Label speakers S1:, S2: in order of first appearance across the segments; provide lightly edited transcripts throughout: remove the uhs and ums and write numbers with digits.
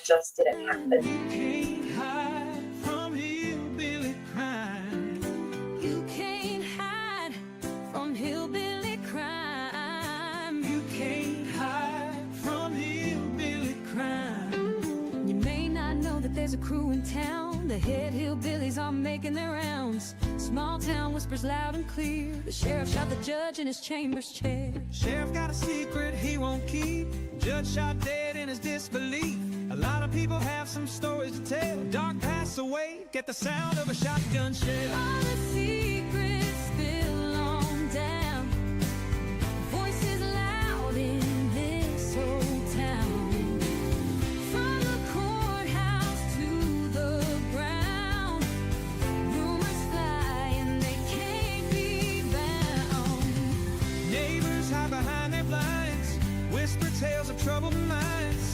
S1: just didn't happen.
S2: Can't hide from hillbilly crime.
S3: You can't hide from hillbilly crime.
S2: You can't hide from hillbilly crime.
S3: You may not know that there's a crew in town. The head hillbillies are making their rounds. Small town whispers loud and clear. The sheriff shot the judge in his chambers chair.
S2: Sheriff got a secret he won't keep. Judge shot dead in his disbelief. A lot of people have some stories to tell. Dark pass away, get the sound of a shotgun shell.
S3: All the secrets spill on down. Voices loud in this old town. From the courthouse to the ground, rumors fly and they can't be bound.
S2: Neighbors hide behind their blinds, whisper tales of troubled minds.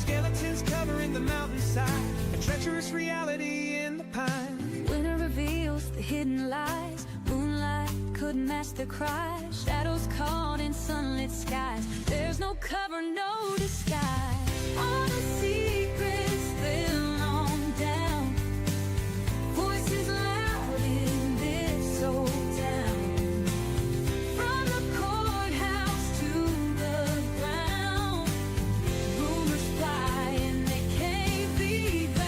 S2: Skeletons covering the mountainside, a treacherous reality in the pine.
S3: Winter reveals the hidden lies. Moonlight couldn't mask the cries. Shadows caught in sunlit skies. There's no cover, no disguise. All the secrets spill on down. Voices loud in this old town. From the courthouse to the ground, rumors fly and they can't be bound.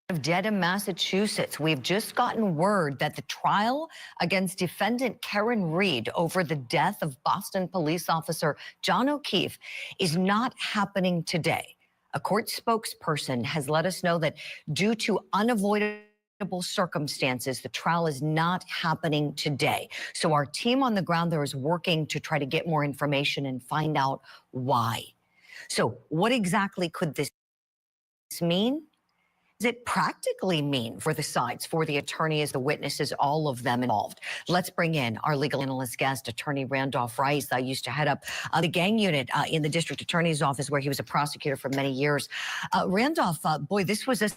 S1: of Dedham, Massachusetts. We've just gotten word that the trial against defendant Karen Reed over the death of Boston police officer John O'Keefe is not happening today. A court spokesperson has let us know that due to unavoidable circumstances, the trial is not happening today. So our team on the ground there is working to try to get more information and find out why. So what exactly could this mean? Does it practically mean for the sides, for the attorneys, the witnesses, all of them involved? Let's bring in our legal analyst guest, attorney Randolph Rice. I used to head up the gang unit in the district attorney's office where he was a prosecutor for many years. Randolph, boy, this was a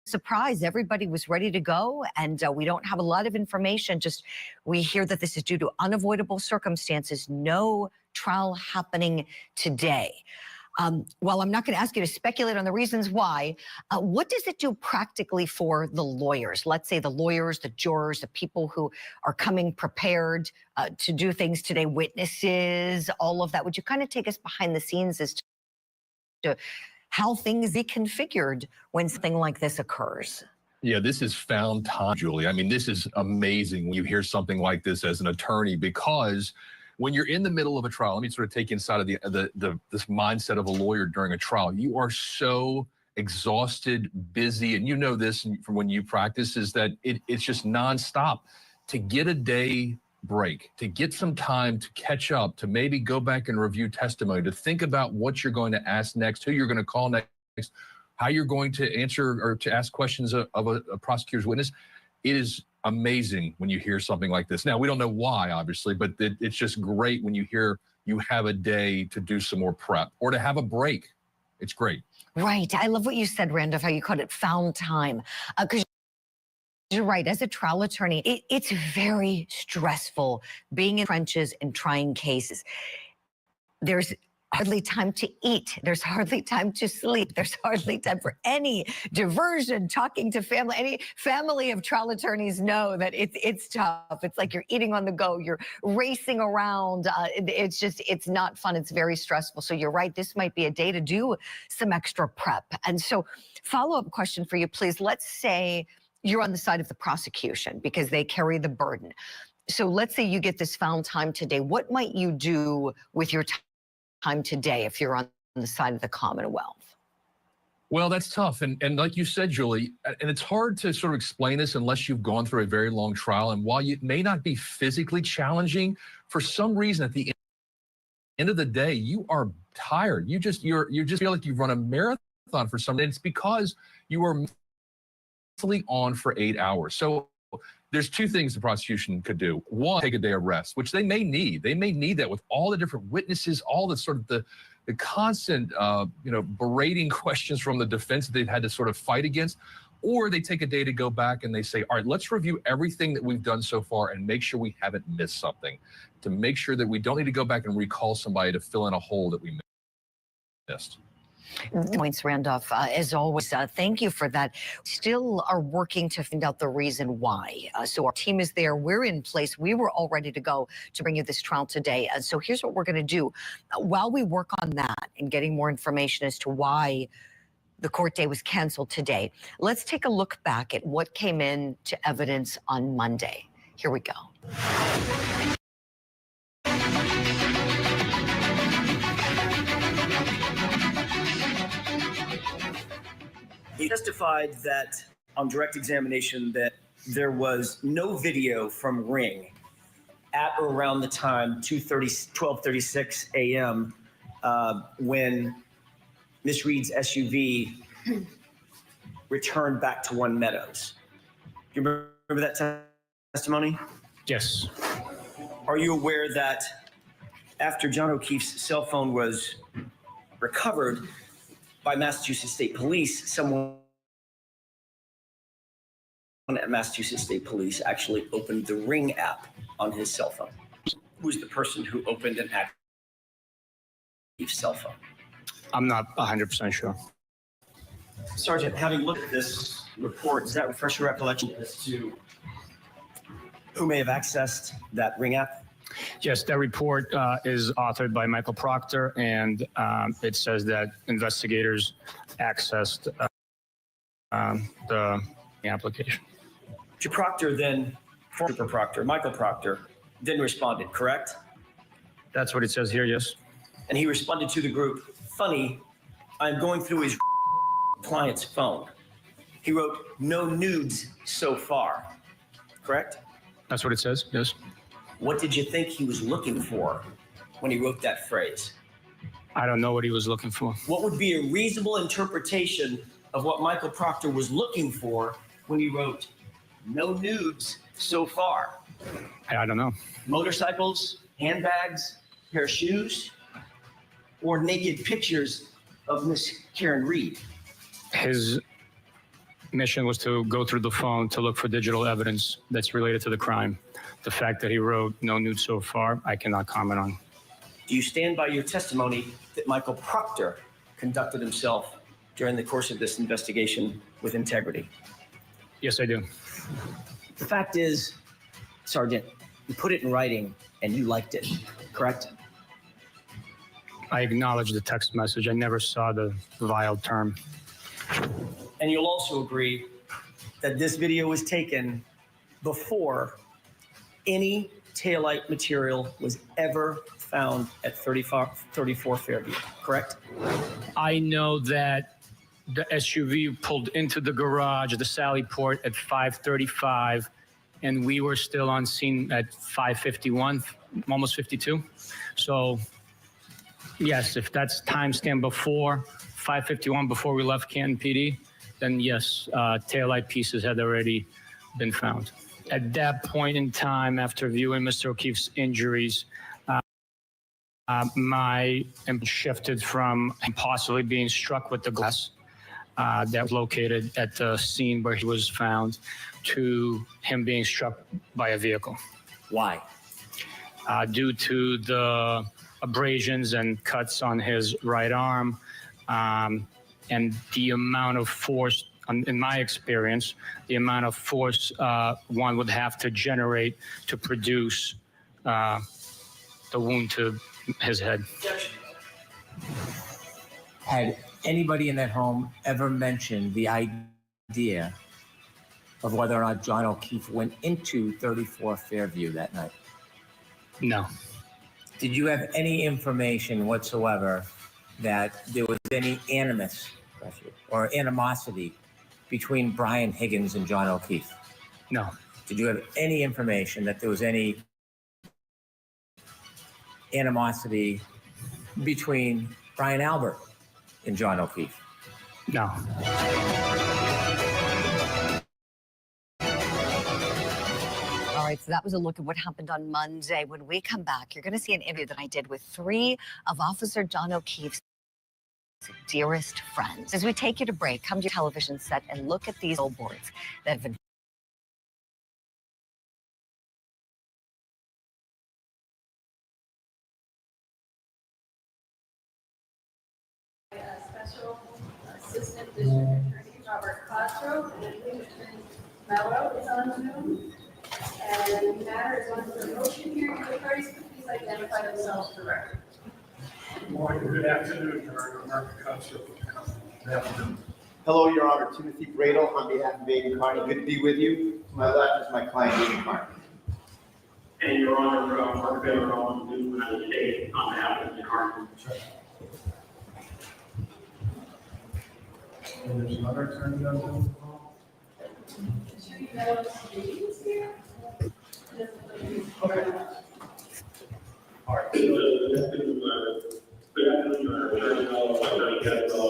S1: surprise. Everybody was ready to go, and we don't have a lot of information. Just we hear that this is due to unavoidable circumstances. No trial happening today. Well, I'm not going to ask you to speculate on the reasons why. What does it do practically for the lawyers? Let's say the lawyers, the jurors, the people who are coming prepared to do things today, witnesses, all of that. Would you kind of take us behind the scenes as to how things be configured when something like this occurs?
S4: Yeah, this is found time, Julie. I mean, this is amazing when you hear something like this as an attorney, because when you're in the middle of a trial, let me sort of take you inside of this mindset of a lawyer during a trial. You are so exhausted, busy, and you know this from when you practice, is that it's just nonstop. To get a day break, to get some time to catch up, to maybe go back and review testimony, to think about what you're going to ask next, who you're going to call next, how you're going to answer or to ask questions of a prosecutor's witness. It is amazing when you hear something like this. Now, we don't know why, obviously, but it's just great when you hear you have a day to do some more prep or to have a break. It's great. Right.
S1: I love what you said, Randolph, how you called it found time. Because you're right. As a trial attorney, it's very stressful being in trenches and trying cases. There's hardly time to eat. There's hardly time to sleep. There's hardly time for any diversion, talking to family. Any family of trial attorneys know that it's tough. It's like you're eating on the go. You're racing around. It's not fun. It's very stressful. So you're right. This might be a day to do some extra prep. And so follow-up question for you, please. Let's say you're on the side of the prosecution because they carry the burden. So let's say you get this found time today. What might you do with your time today if you're on the side of the Commonwealth?
S4: Well, that's tough. And like you said, Julie, and it's hard to sort of explain this unless you've gone through a very long trial. And while it may not be physically challenging, for some reason at the end of the day, you are tired. You just feel like you've run a marathon for some reason. It's because you are mentally on for 8 hours. So there's two things the prosecution could do. One, take a day of rest, which they may need. They may need that with all the different witnesses, all the sort of the constant, berating questions from the defense that they've had to sort of fight against. Or they take a day to go back and they say, all right, let's review everything that we've done so far and make sure we haven't missed something, to make sure that we don't need to go back and recall somebody to fill in a hole that we missed.
S1: Points, Randolph. As always, thank you for that. Still are working to find out the reason why. So our team is there. We're in place. We were all ready to go to bring you this trial today. So here's what we're going to do. While we work on that and getting more information as to why the court day was canceled today, let's take a look back at what came in to evidence on Monday. Here we go.
S5: He testified that on direct examination that there was no video from Ring at or around the time 12:36 a.m. When Miss Reed's SUV returned back to One Meadows. Do you remember that testimony?
S6: Yes.
S5: Are you aware that after John O'Keefe's cell phone was recovered by Massachusetts State Police, someone at Massachusetts State Police actually opened the Ring app on his cell phone? Who's the person who opened an app on his cell phone?
S6: I'm not 100% sure.
S5: Sergeant, having looked at this report, does that refresh your recollection as to who may have accessed that Ring app?
S6: Yes, that report is authored by Michael Proctor, and it says that investigators accessed the application.
S5: Mr. Proctor then, Super Proctor, Michael Proctor, then responded, correct?
S6: That's what it says here, yes.
S5: And he responded to the group, funny, I'm going through his client's phone. He wrote, no nudes so far, correct?
S6: That's what it says, yes.
S5: What did you think he was looking for when he wrote that phrase?
S6: I don't know what he was looking for.
S5: What would be a reasonable interpretation of what Michael Proctor was looking for when he wrote, no nudes so far?
S6: I don't know.
S5: Motorcycles, handbags, pair of shoes, or naked pictures of Miss Karen Reed?
S6: His mission was to go through the phone to look for digital evidence that's related to the crime. The fact that he wrote no nude so far, I cannot comment on.
S5: Do you stand by your testimony that Michael Proctor conducted himself during the course of this investigation with integrity?
S6: Yes, I do.
S5: The fact is, Sergeant, you put it in writing and you liked it, correct?
S6: I acknowledge the text message. I never saw the vile term.
S5: And you'll also agree that this video was taken before any taillight material was ever found at 34 Fairview, correct?
S6: I know that the SUV pulled into the garage, the Sally Port, at 5:35, and we were still on scene at 5:51, almost 52. So, yes, if that's timestamp before 5:51, before we left Canton PD, then yes, taillight pieces had already been found. At that point in time, after viewing Mr. O'Keefe's injuries, my shifted from possibly being struck with the glass that was located at the scene where he was found to him being struck by a vehicle.
S5: Why?
S6: Due to the abrasions and cuts on his right arm, and the amount of force, in my experience, the amount of force one would have to generate to produce the wound to his head.
S7: Had anybody in that home ever mentioned the idea of whether or not John O'Keefe went into 34 Fairview that night?
S6: No.
S7: Did you have any information whatsoever that there was any animus or animosity between Brian Higgins and John O'Keefe?
S6: No.
S7: Did you have any information that there was any animosity between Brian Albert and John O'Keefe?
S6: No.
S1: All right, so that was a look at what happened on Monday. When we come back, you're going to see an interview that I did with 3 of Officer John O'Keefe's dearest friends. As we take you to break, come to your television set and look at these billboards that have been
S8: Special Assistant District Attorney Robert Castro and Attorney Mello is on Zoom. And the matter is on for motion here. Could the parties please identify themselves for the record?
S9: Good morning, good afternoon, Your Honor. Mark Castro. Good afternoon.
S10: Hello, Your Honor. Timothy Bradle on behalf of Aiden Carney. Good to be with you. To my left is my client, Aiden Carney.
S9: And Your Honor, Mark Baylor on the United States on behalf of the Carney. And there's another attorney on Zoom.
S8: Attorney Mello is here.
S9: Okay. All right. Good afternoon, Your Honor. Attorney Mello, Attorney Castro,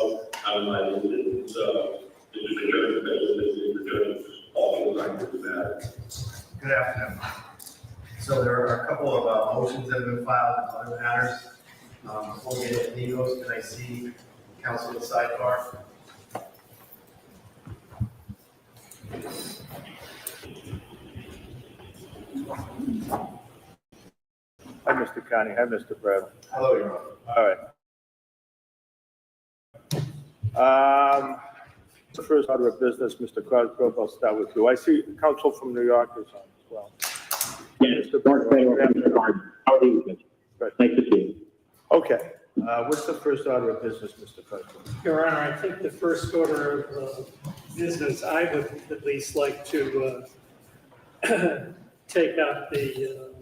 S9: I'm my this Good afternoon. So there are a couple of motions that have been filed in other matters. Before we get into those, can I see counsel at sidebar?
S11: Hi, Mr. Connie. Hi, Mr. Bradley.
S9: Hello, Your Honor.
S11: All right. The first order of business, Mr. Cosgrove, I'll start with you. I see counsel from New York is on as well.
S12: Yes, Mark Baylor from New York. How are you?
S11: Good.
S12: Nice to see you.
S11: Okay. What's the first order of business, Mr. Cosgrove?
S9: Your Honor, I think the first order of
S13: business, I would at least like to take up the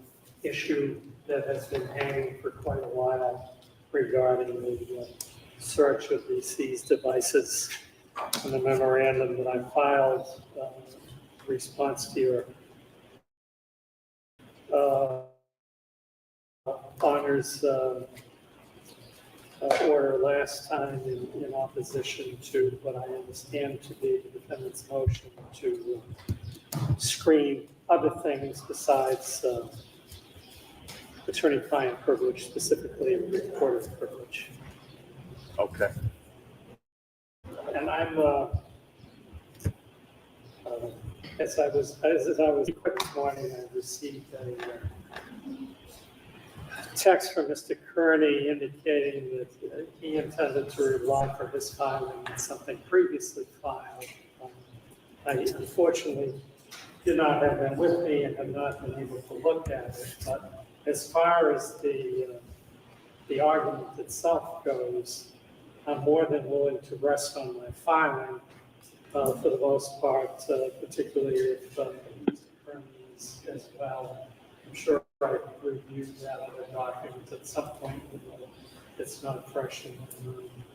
S13: issue that has been hanging for quite a while regarding the search of the seized devices and the memorandum that I filed in response to your Honor's order last time in opposition to what I understand to be the defendant's motion to screen other things besides attorney-client privilege, specifically reporter's privilege.
S11: Okay.
S13: And I'm, as I was equipped this morning, I received a text from Mr. Kearney indicating that he intended to rely for his filing on something previously filed. I unfortunately did not have that with me and have not been able to look at it, but as far as the argument itself goes, I'm more than willing to rest on my filing for the most part, particularly if Mr. Kearney is as well. I'm sure I reviewed that other document at some point. It's not fresh in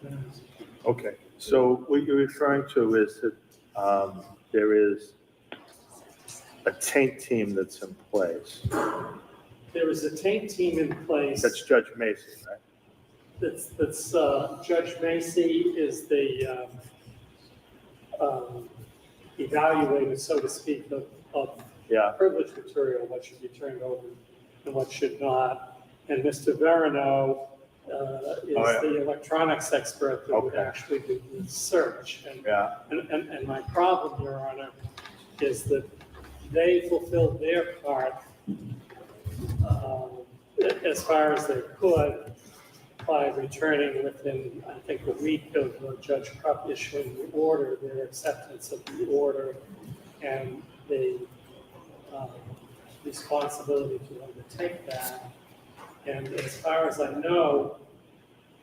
S13: my mind.
S11: Okay, so what you're referring to is that there is a taint team that's in place.
S13: There is a taint team in place.
S11: That's Judge Macy, right?
S13: That's Judge Macy is the evaluator, so to speak, of privilege material, what should be turned over and what should not. And Mr. Verino is the electronics expert that would actually do the search. And my problem, Your Honor, is that they fulfilled their part as far as they could by returning within, I think, a week of Judge Krupp issuing the order, their acceptance of the order and the responsibility to undertake that. And as far as I know,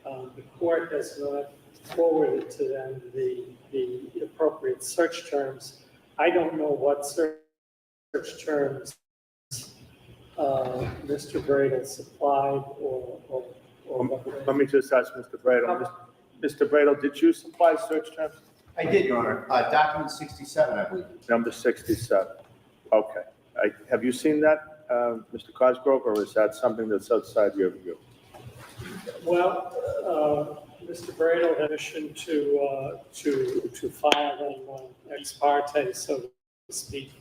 S13: the court has not forwarded to them the appropriate search terms. I don't know what search terms Mr. Bradle supplied or
S11: Let me just ask Mr. Bradle. Mr. Bradle, did you supply search terms?
S10: I did, Your Honor. Document 67, I believe.
S11: Number 67. Okay. Have you seen that, Mr. Cosgrove, or is that something that's outside your view?
S13: Well, Mr. Bradle had permission to file an ex parte, so to speak,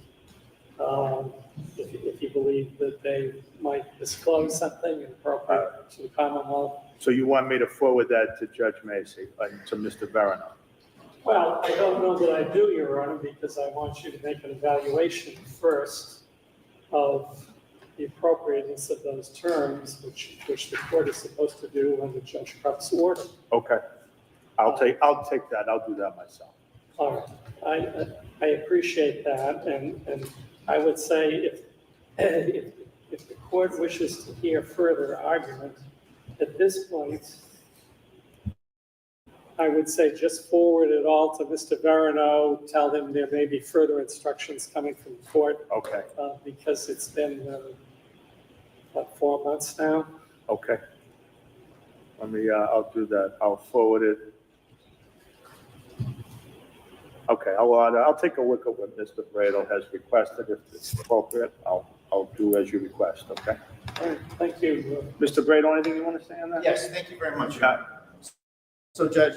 S13: if he believed that they might disclose something inappropriate to the Commonwealth.
S11: So you want me to forward that to Judge Macy, to Mr. Verino?
S13: Well, I don't know that I do, Your Honor, because I want you to make an evaluation first of the appropriateness of those terms, which the court is supposed to do under Judge Krupp's order.
S11: Okay. I'll take that. I'll do that myself.
S13: All right. I appreciate that, and I would say if the court wishes to hear further argument at this point, I would say just forward it all to Mr. Verino, tell him there may be further instructions coming from the court.
S11: Okay.
S13: Because it's been, 4 months now?
S11: Okay. Let me, I'll do that. I'll forward it. Okay, I'll take a look at what Mr. Bradle has requested. If it's appropriate, I'll do as you request, okay?
S13: All right, thank you.
S11: Mr. Bradle, anything you want to say on that?
S10: Yes, thank you very much. So, Judge,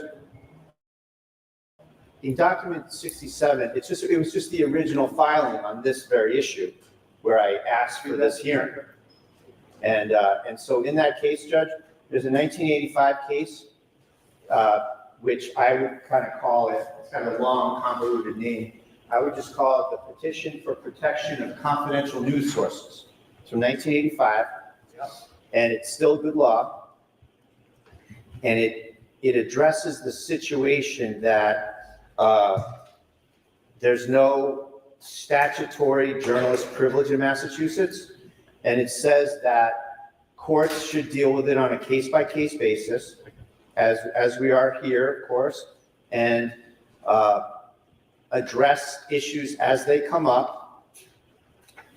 S10: in document 67, it was just the original filing on this very issue where I asked for this hearing. And so in that case, Judge, there's a 1985 case, which I would kind of call it, it's kind of a long, convoluted name. I would just call it the Petition for Protection of Confidential News Sources. It's from 1985, and it's still good law. And it addresses the situation that there's no statutory journalist privilege in Massachusetts, and it says that courts should deal with it on a case-by-case basis, as we are here, of course, and address issues as they come up.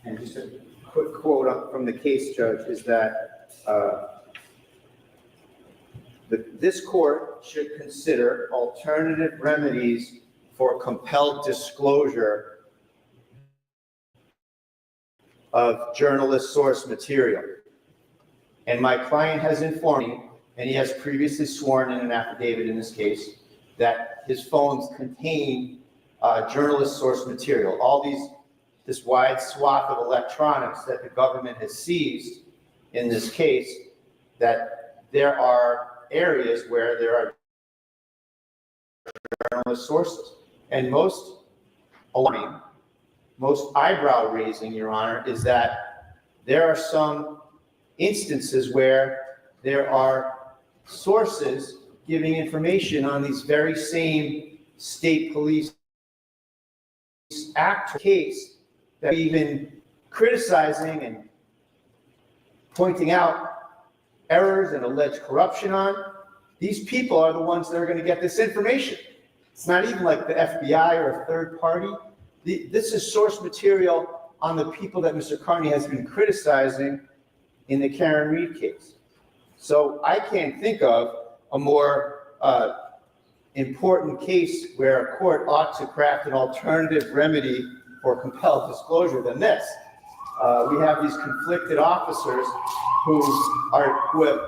S10: And just a quick quote up from the case, Judge, is that this court should consider alternative remedies for compelled disclosure of journalist source material. And my client has informed me, and he has previously sworn in an affidavit in this case, that his phones contain journalist source material. This wide swath of electronics that the government has seized in this case, that there are areas where there are journalist sources. And most alarming, most eyebrow raising, Your Honor, is that there are some instances where there are sources giving information on these very same state police act case that we've been criticizing and pointing out errors and alleged corruption on. These people are the ones that are going to get this information. It's not even like the FBI or a third party. This is source material on the people that Mr. Carney has been criticizing in the Karen Reed case. So I can't think of a more important case where a court ought to craft an alternative remedy for compelled disclosure than this. We have these conflicted officers who have,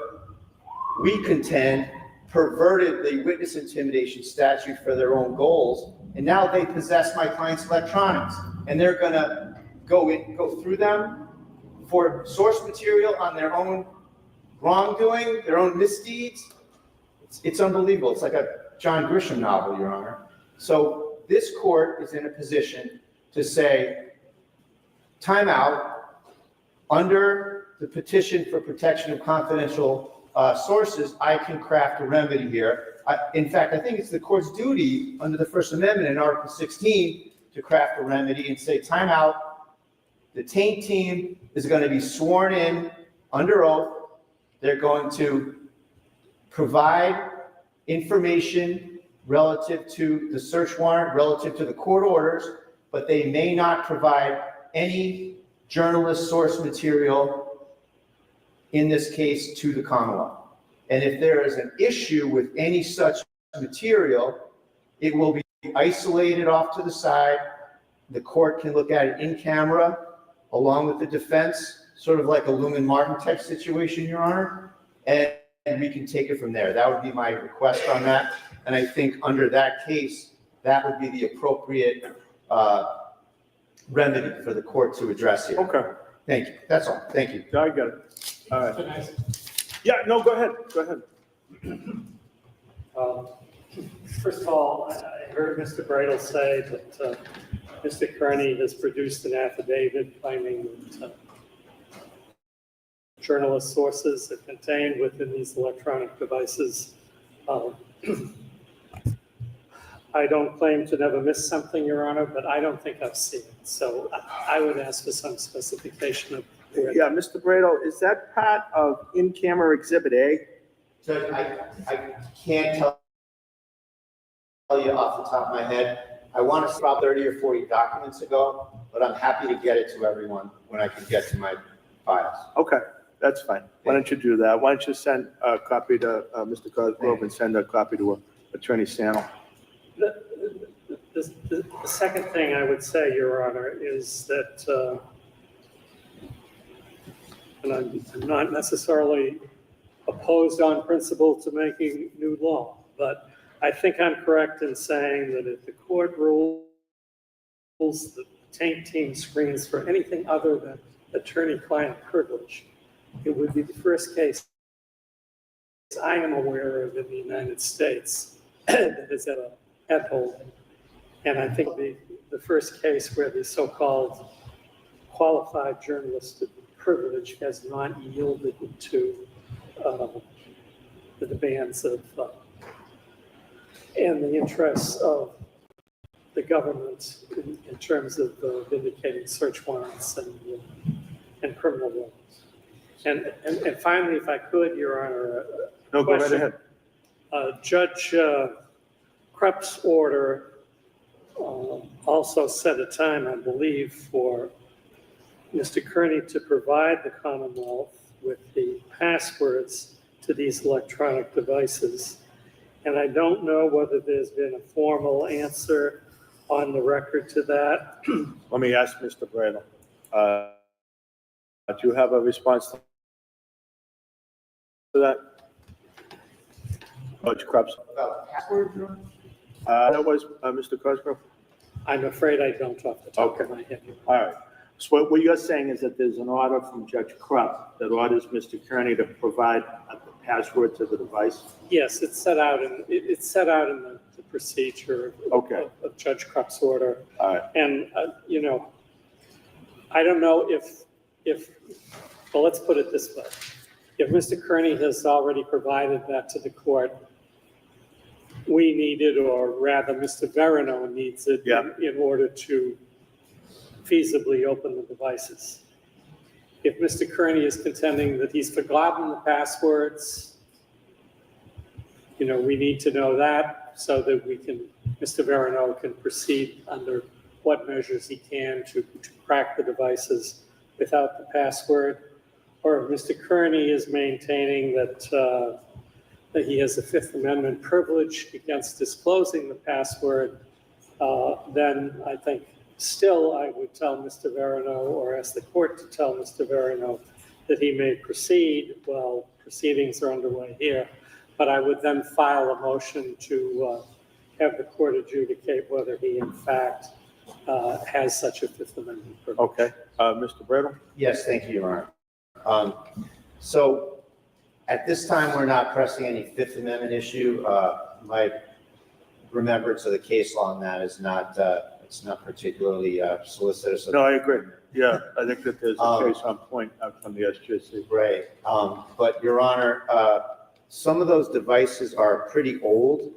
S10: we contend, perverted the witness intimidation statute for their own goals, and now they possess my client's electronics, and they're going to go through them for source material on their own wrongdoing, their own misdeeds. It's unbelievable. It's like a John Grisham novel, Your Honor. So this court is in a position to say, time out, under the petition for protection of confidential sources, I can craft a remedy here. In fact, I think it's the court's duty under the First Amendment in Article 16 to craft a remedy and say, time out, the taint team is going to be sworn in under oath. They're going to provide information relative to the search warrant, relative to the court orders, but they may not provide any journalist source material, in this case, to the Commonwealth. And if there is an issue with any such material, it will be isolated off to the side. The court can look at it in camera, along with the defense, sort of like a Lumen Martin type situation, Your Honor, and we can take it from there. That would be my request on that. And I think under that case, that would be the appropriate remedy for the court to address here.
S11: Okay.
S10: Thank you. That's all. Thank you.
S11: I got it. All right. Yeah, no, go ahead. Go ahead.
S13: First of all, I heard Mr. Bradle say that Mr. Kearney has produced an affidavit claiming that journalist sources are contained within these electronic devices. I don't claim to never miss something, Your Honor, but I don't think I've seen it. So I would ask for some specification of where.
S11: Yeah, Mr. Bradle, is that part of in-camera Exhibit A?
S10: Judge, I can't tell you off the top of my head. I want to say about 30 or 40 documents ago, but I'm happy to get it to everyone when I can get to my files.
S11: Okay, that's fine. Why don't you do that? Why don't you send a copy to Mr. Cosgrove and send a copy to Attorney Sannel?
S13: The second thing I would say, Your Honor, is that, and I'm not necessarily opposed on principle to making new law, but I think I'm correct in saying that if the court rules the taint team screens for anything other than attorney-client privilege, it would be the first case I am aware of in the United States that has ever had holding. And I think the first case where the so-called qualified journalistic privilege has not yielded to the demands of and the interests of the government in terms of vindicating search warrants and criminal laws. And finally, if I could, Your Honor,
S11: No, go right ahead.
S13: Judge Krepp's order also set a time, I believe, for Mr. Kearney to provide the Commonwealth with the passwords to these electronic devices. And I don't know whether there's been a formal answer on the record to that.
S11: Let me ask Mr. Bradle. Do you have a response to that? Judge Krebs? That was Mr. Cosgrove?
S13: I'm afraid I don't off the top of my head.
S11: All right. So what you're saying is that there's an order from Judge Krebs that orders Mr. Kearney to provide the password to the device?
S13: Yes, it's set out in the procedure of Judge Krebs' order.
S11: All right.
S13: And, you know, I don't know if, well, let's put it this way. If Mr. Kearney has already provided that to the court, we need it, or rather Mr. Verino needs it in order to feasibly open the devices. If Mr. Kearney is contending that he's forgotten the passwords, you know, we need to know that so that we can, Mr. Verino can proceed under what measures he can to crack the devices without the password. Or if Mr. Kearney is maintaining that that he has a Fifth Amendment privilege against disclosing the password, then I think still I would tell Mr. Verino, or ask the court to tell Mr. Verino, that he may proceed. Well, proceedings are underway here, but I would then file a motion to have the court adjudicate whether he in fact has such a Fifth Amendment privilege.
S11: Okay. Mr. Bradle?
S10: Yes, thank you, Your Honor. So at this time, we're not pressing any Fifth Amendment issue. My remembrance of the case law on that is not, it's not particularly solicitous.
S11: No, I agree. Yeah, I think that there's a case on point from the SJC.
S10: Right. But Your Honor, some of those devices are pretty old,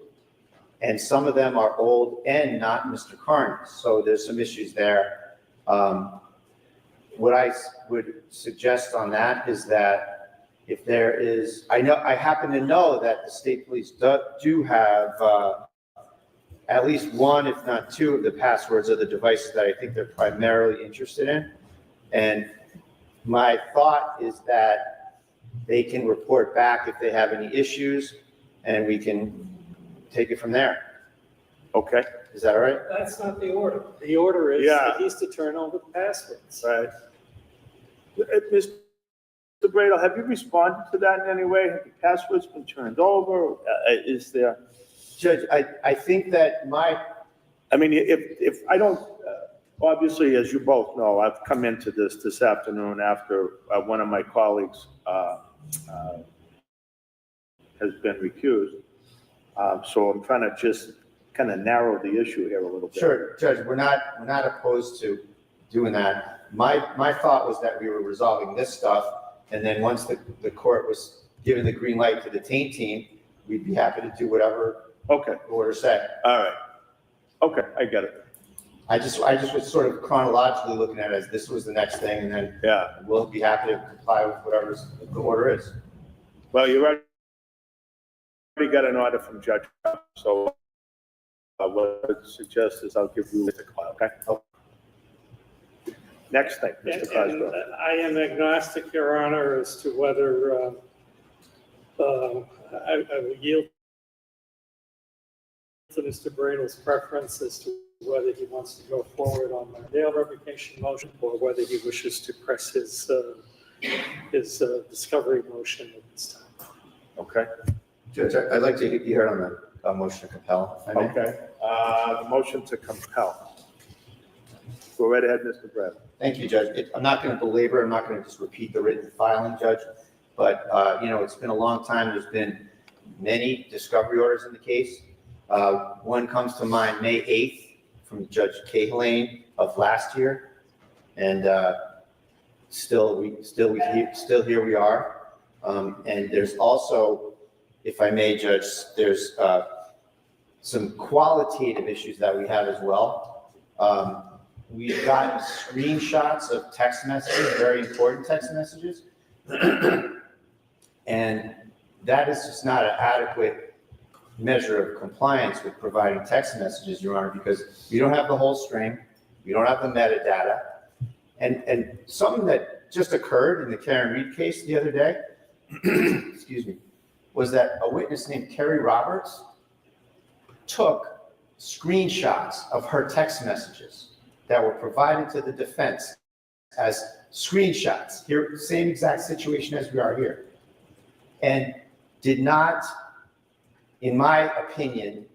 S10: and some of them are old and not Mr. Kearney's. So there's some issues there. What I would suggest on that is that if there is, I happen to know that the state police do have at least one, if not two, of the passwords of the devices that I think they're primarily interested in. And my thought is that they can report back if they have any issues, and we can take it from there.
S11: Okay.
S10: Is that all right?
S13: That's not the order. The order is that he's to turn over the passwords.
S11: Right. Mr. Bradle, have you responded to that in any way? Have the passwords been turned over? Is there?
S10: Judge, I think that
S11: I mean, if I don't, obviously, as you both know, I've come into this afternoon after one of my colleagues has been recused. So I'm trying to just kind of narrow the issue here a little bit.
S10: Sure, Judge, we're not opposed to doing that. My thought was that we were resolving this stuff, and then once the court was given the green light to the taint team, we'd be happy to do whatever the order said.
S11: All right. Okay, I get it.
S10: I just was sort of chronologically looking at it as this was the next thing, and then we'll be happy to comply with whatever the order is.
S11: Well, you already got an order from Judge, so what I suggest is I'll give you the call, okay? Next thing, Mr. Cosgrove.
S13: I am agnostic, Your Honor, as to whether I will yield to Mr. Bradle's preference as to whether he wants to go forward on the bail revocation motion or whether he wishes to press his discovery motion at this time.
S11: Okay.
S10: Judge, I'd like to get you heard on the motion to compel.
S11: Okay. The motion to compel. Go right ahead, Mr. Bradley.
S10: Thank you, Judge. I'm not going to belabor, I'm not going to just repeat the written filing, Judge, but, you know, it's been a long time. There's been many discovery orders in the case. One comes to mind May 8th from Judge Cahalane of last year. And still here we are. And there's also, if I may, Judge, there's some qualitative issues that we have as well. We've gotten screenshots of text messages, very important text messages. And that is just not an adequate measure of compliance with providing text messages, Your Honor, because you don't have the whole string, you don't have the metadata. And something that just occurred in the Karen Reed case the other day, excuse me, was that a witness named Kerry Roberts took screenshots of her text messages that were provided to the defense as screenshots. Here, same exact situation as we are here. And did not, in my opinion,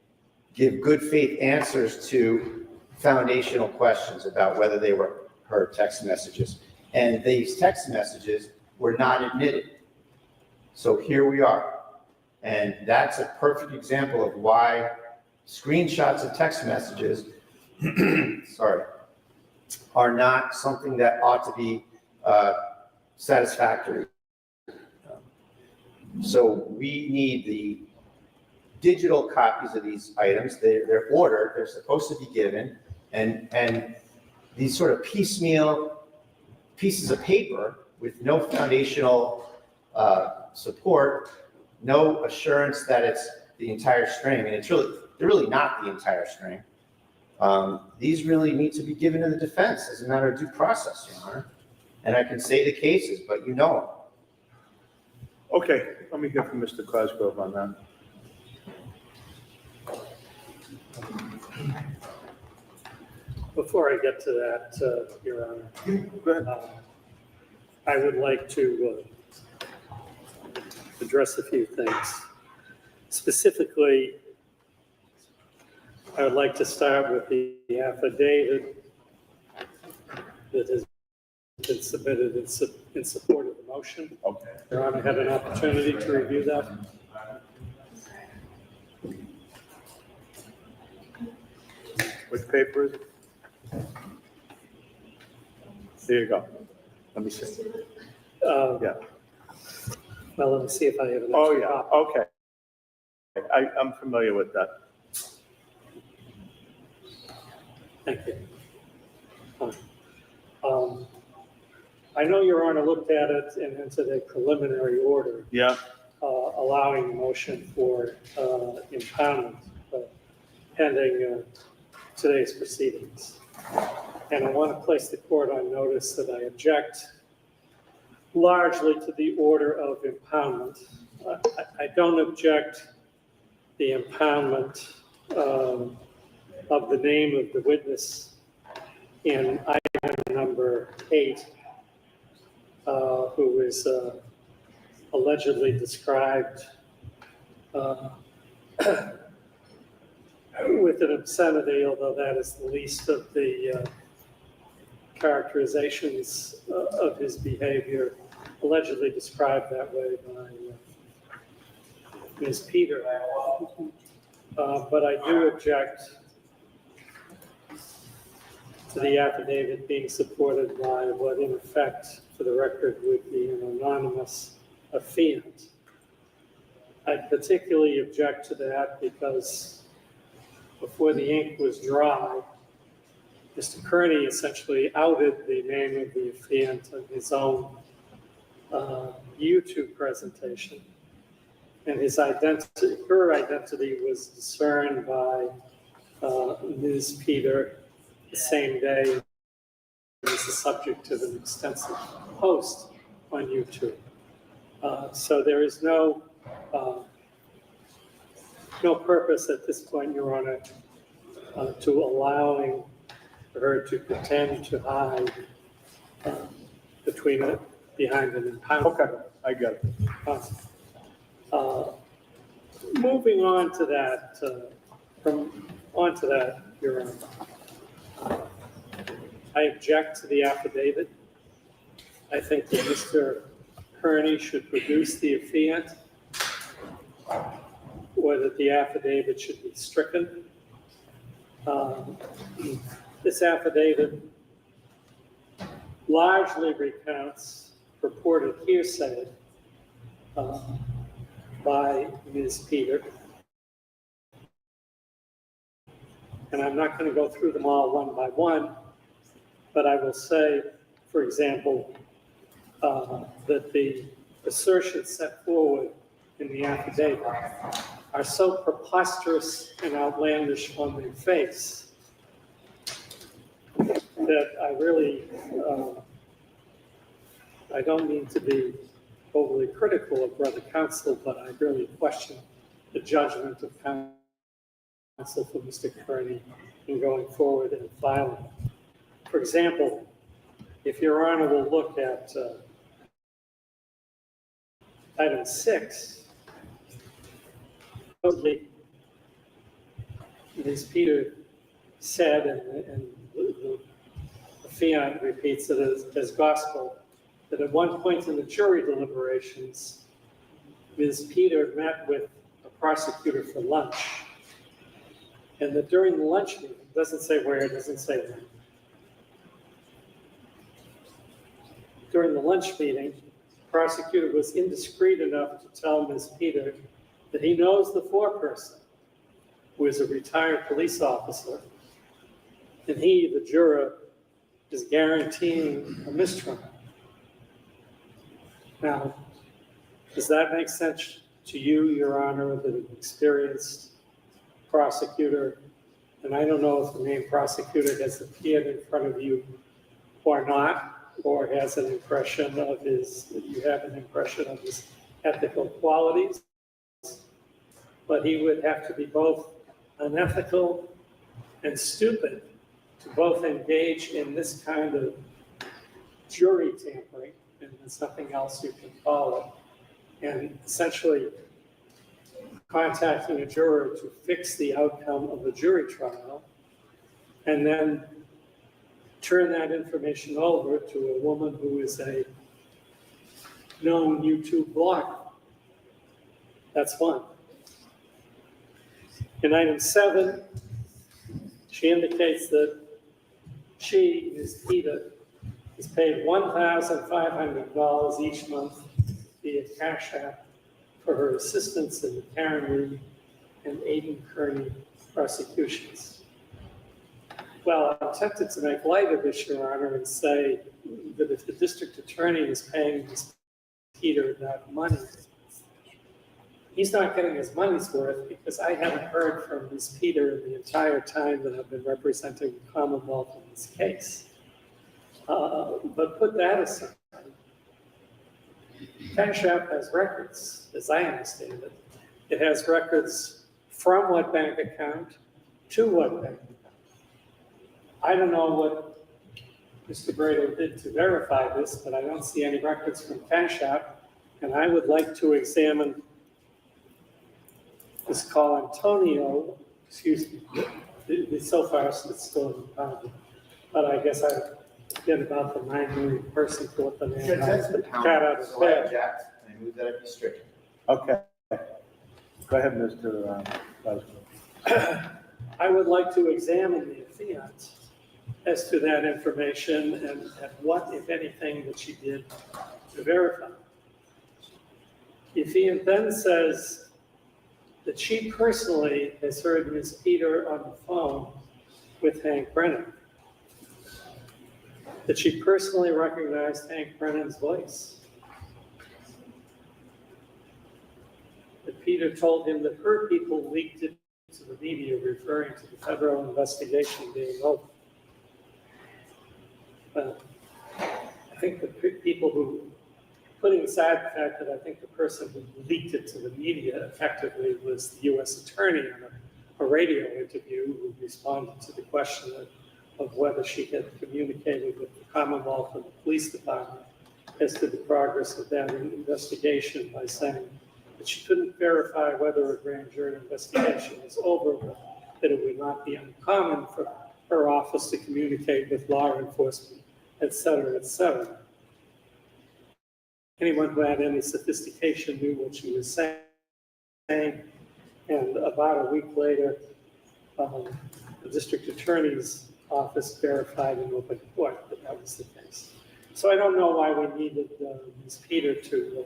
S10: give good faith answers to foundational questions about whether they were her text messages. And these text messages were not admitted. So here we are. And that's a perfect example of why screenshots of text messages, sorry, are not something that ought to be satisfactory. So we need the digital copies of these items. They're ordered, they're supposed to be given, and these sort of piecemeal pieces of paper with no foundational support, no assurance that it's the entire string, and they're really not the entire string. These really need to be given to the defense as a matter of due process, Your Honor. And I can say the cases, but you know them.
S11: Okay, let me hear from Mr. Cosgrove on that.
S13: Before I get to that, Your Honor,
S11: Go ahead.
S13: I would like to address a few things. Specifically, I would like to start with the affidavit that has been submitted in support of the motion.
S11: Okay.
S13: Your Honor, had an opportunity to review that.
S11: Which paper is it? There you go. Let me see. Yeah.
S13: Well, let me see if I have an
S11: Oh,
S13: extra
S11: yeah,
S13: copy.
S11: okay. I'm familiar with that.
S13: Thank you. I know Your Honor looked at it and entered a preliminary order
S11: Yeah,
S13: allowing the motion for impoundment pending today's proceedings. And I want to place the court on notice that I object largely to the order of impoundment. I don't object the impoundment of the name of the witness in item number 8, who is allegedly described with an obscenity, although that is the least of the characterizations of his behavior, allegedly described that way by Ms. Peter. But I do object to the affidavit being supported by what in effect, for the record, would be an anonymous affiant. I particularly object to that because before the ink was dry, Mr. Kearney essentially outed the name of the affiant on his own YouTube presentation. And his identity, her identity, was discerned by Ms. Peter the same day as the subject of an extensive post on YouTube. So there is no purpose at this point, Your Honor, to allowing her to pretend to hide behind an impoundment.
S11: okay, I get it.
S13: Moving on to that, Your Honor. I object to the affidavit. I think that Mr. Kearney should produce the affiant, or that the affidavit should be stricken. This affidavit largely recounts purported hearsay by Ms. Peter. And I'm not going to go through them all one by one, but I will say, for example, that the assertion set forward in the affidavit are so preposterous and outlandish on their face that I really, I don't mean to be overly critical of brother counsel, but I really question the judgment of counsel for Mr. Kearney in going forward and filing. For example, if Your Honor will look at item 6, Ms. Peter said, and the fiat repeats it as gospel, that at one point in the jury deliberations, Ms. Peter met with a prosecutor for lunch. And that during the lunch meeting, it doesn't say where, it doesn't say when. During the lunch meeting, the prosecutor was indiscreet enough to tell Ms. Peter that he knows the foreperson, who is a retired police officer, and he, the juror, is guaranteeing a mistrial. Now, does that make sense to you, Your Honor, that an experienced prosecutor, and I don't know if the named prosecutor has appeared in front of you or not, or has an impression of you have an impression of his ethical qualities, but he would have to be both unethical and stupid to both engage in this kind of jury tampering, and there's nothing else you can call it, and essentially contacting a juror to fix the outcome of a jury trial, and then turn that information over to a woman who is a known YouTube blogger. That's one. In item 7, she indicates that she, Ms. Peter, is paid $1,500 each month via Cash App for her assistance in the Karen Reed and Aidan Kearney prosecutions. Well, I'm tempted to make light of this, Your Honor, and say that if the district attorney is paying Ms. Peter that money, he's not getting his money's worth, because I haven't heard from Ms. Peter the entire time that I've been representing the Commonwealth in this case. But put that aside, Cash App has records, as I understand it. It has records from what bank account to what bank account. I don't know what Mr. Brado did to verify this, but I don't see any records from Cash App, and I would like to examine this call Antonio, excuse me, so far it's still in the pound, but I guess I did about the 9 million person to let the man
S10: That's the pound.
S13: cat out of
S10: So I
S13: bed.
S10: object, and I move that it be stricken.
S11: Okay. Go ahead, Mr. Vice.
S13: I would like to examine the fiat as to that information and what, if anything, that she did to verify. If he then says that she personally has heard Ms. Peter on the phone with Hank Brennan, that she personally recognized Hank Brennan's voice, that Peter told him that her people leaked it to the media, referring to the federal investigation being over. I think the people who, putting aside the fact that I think the person who leaked it to the media effectively was the U.S. attorney on a radio interview, who responded to the question of whether she had communicated with the Commonwealth and the police department as to the progress of that investigation, by saying that she couldn't verify whether a grand jury investigation was over, but that it would not be uncommon for her office to communicate with law enforcement, et cetera, et cetera. Anyone who had any sophistication knew what she was saying, and about a week later, the district attorney's office verified in open court that that was the case. So I don't know why we needed Ms. Peter to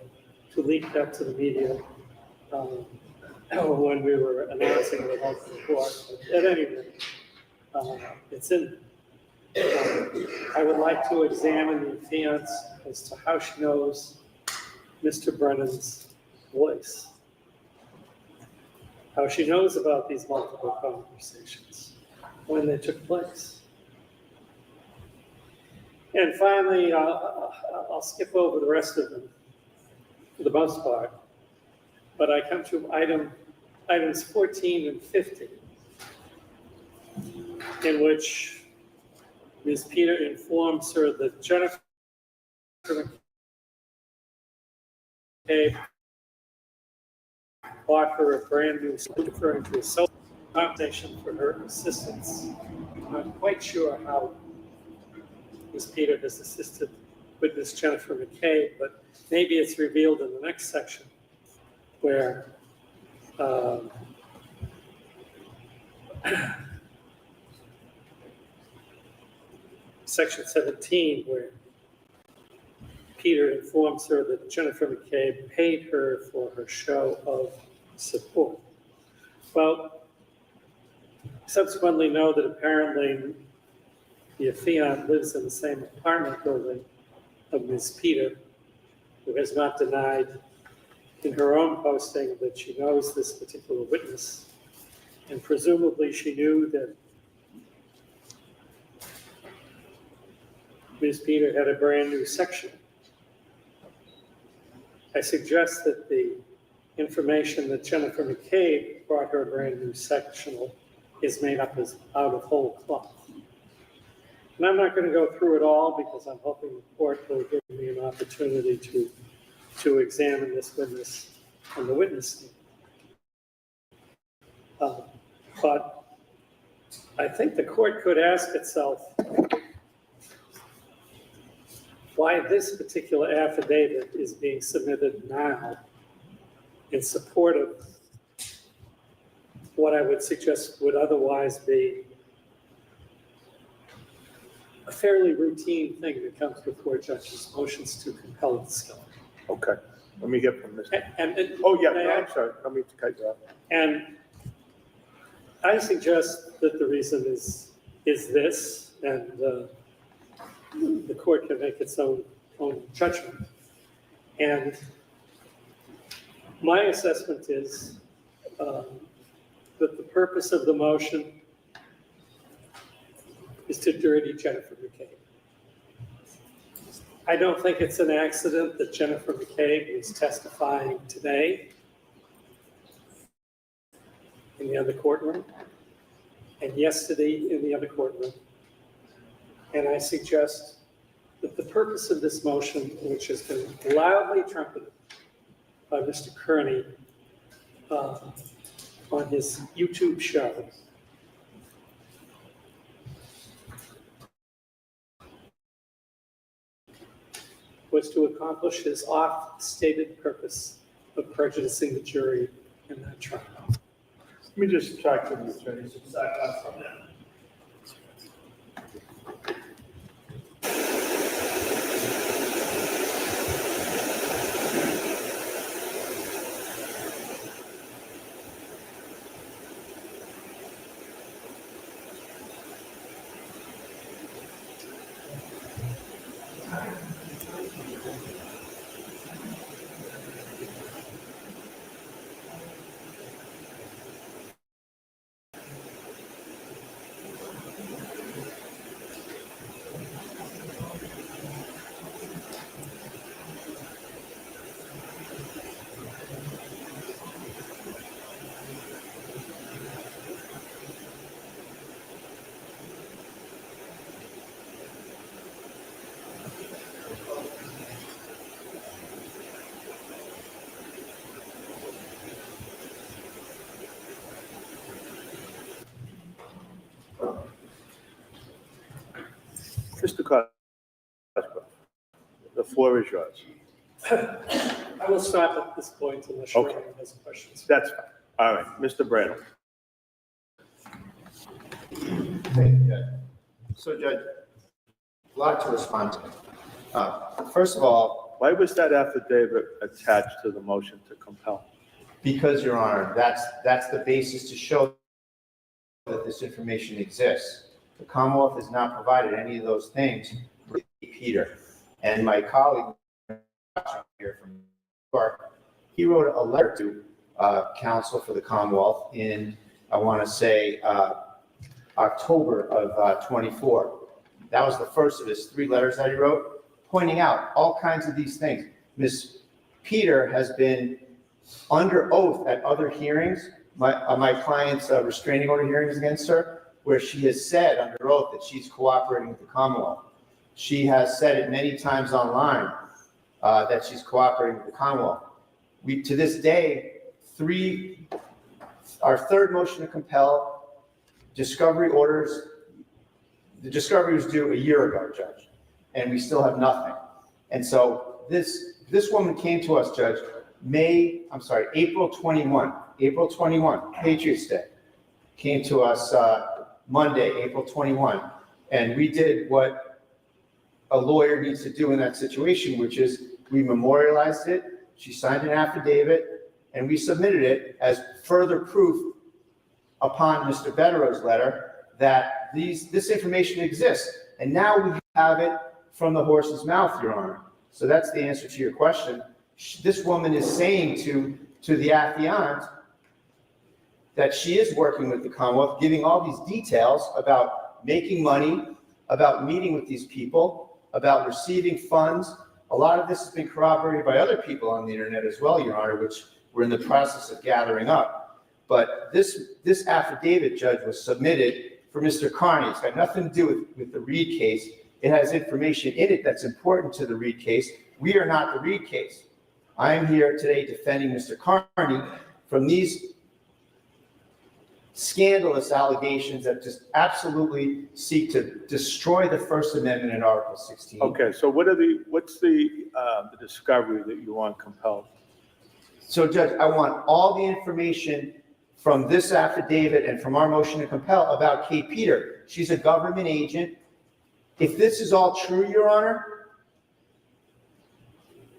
S13: leak that to the media when we were announcing it in open court. But at any rate, it's in there. I would like to examine the affiance as to how she knows Mr. Brennan's voice. how she knows about these multiple conversations, when they took place. And finally, I'll skip over the rest of them for the most part, but I come to items 14 and 15, in which Ms. Peter informs her that Jennifer McCabe bought her a brand new, referring to a social compensation for her assistance. I'm not quite sure how Ms. Peter has assisted witness Jennifer McCabe, but maybe it's revealed in the next section where section 17, where Peter informs her that Jennifer McCabe paid her for her show of support. Well, subsequently know that apparently the affiant lives in the same apartment building of Ms. Peter, who has not denied in her own posting that she knows this particular witness. And presumably she knew that Ms. Peter had a brand new section. I suggest that the information that Jennifer McCabe brought her a brand new sectional is made up out of whole cloth. And I'm not going to go through it all because I'm hoping the court will give me an opportunity to examine this witness on the witness stand. But I think the court could ask itself why this particular affidavit is being submitted now in support of what I would suggest would otherwise be a fairly routine thing that comes before judges, motions to compel discovery.
S11: Okay, let me hear from Mr.
S13: And
S11: Oh, yeah, no, I'm sorry, I mean to cut you off.
S13: And I suggest that the reason is this, and the court can make its own judgment. And my assessment is that the purpose of the motion is to dirty Jennifer McCabe. I don't think it's an accident that Jennifer McCabe is testifying today in the other courtroom and yesterday in the other courtroom. And I suggest that the purpose of this motion, which has been loudly trumpeted by Mr. Kearney on his YouTube show, was to accomplish his oft-stated purpose of prejudicing the jury in that trial.
S11: Let me just talk to the attorney. Mr. Cosgrove, the floor is yours.
S13: I will stop at this point unless
S11: Okay.
S13: anyone has questions.
S11: That's fine. All right, Mr. Brandon.
S10: Thank you, Judge. So, Judge, a lot to respond to. First of all,
S11: Why was that affidavit attached to the motion to compel?
S10: because, Your Honor, that's the basis to show that this information exists. The Commonwealth has not provided any of those things for Peter. And my colleague here from New York, he wrote a letter to counsel for the Commonwealth in, I want to say, October of 24. That was the first of his 3 letters that he wrote, pointing out all kinds of these things. Ms. Peter has been under oath at other hearings, my client's restraining order hearings against her, where she has said under oath that she's cooperating with the Commonwealth. She has said it many times online that she's cooperating with the Commonwealth. To this day, our 3rd motion to compel, discovery orders, the discovery was due a year ago, Judge, and we still have nothing. And so this woman came to us, Judge, April 21, Patriots Day, came to us Monday, April 21, and we did what a lawyer needs to do in that situation, which is we memorialized it, she signed an affidavit, and we submitted it as further proof upon Mr. Bettero's letter that this information exists. And now we have it from the horse's mouth, Your Honor. So that's the answer to your question. This woman is saying to the affiant that she is working with the Commonwealth, giving all these details about making money, about meeting with these people, about receiving funds. A lot of this has been corroborated by other people on the internet as well, Your Honor, which we're in the process of gathering up. But this affidavit, Judge, was submitted for Mr. Carney. It's got nothing to do with the Reed case. It has information in it that's important to the Reed case. We are not the Reed case. I am here today defending Mr. Carney from these scandalous allegations that just absolutely seek to destroy the First Amendment in Article 16.
S11: Okay, so what's the discovery that you want compelled?
S10: So, Judge, I want all the information from this affidavit and from our motion to compel about Kate Peter. She's a government agent. If this is all true, Your Honor,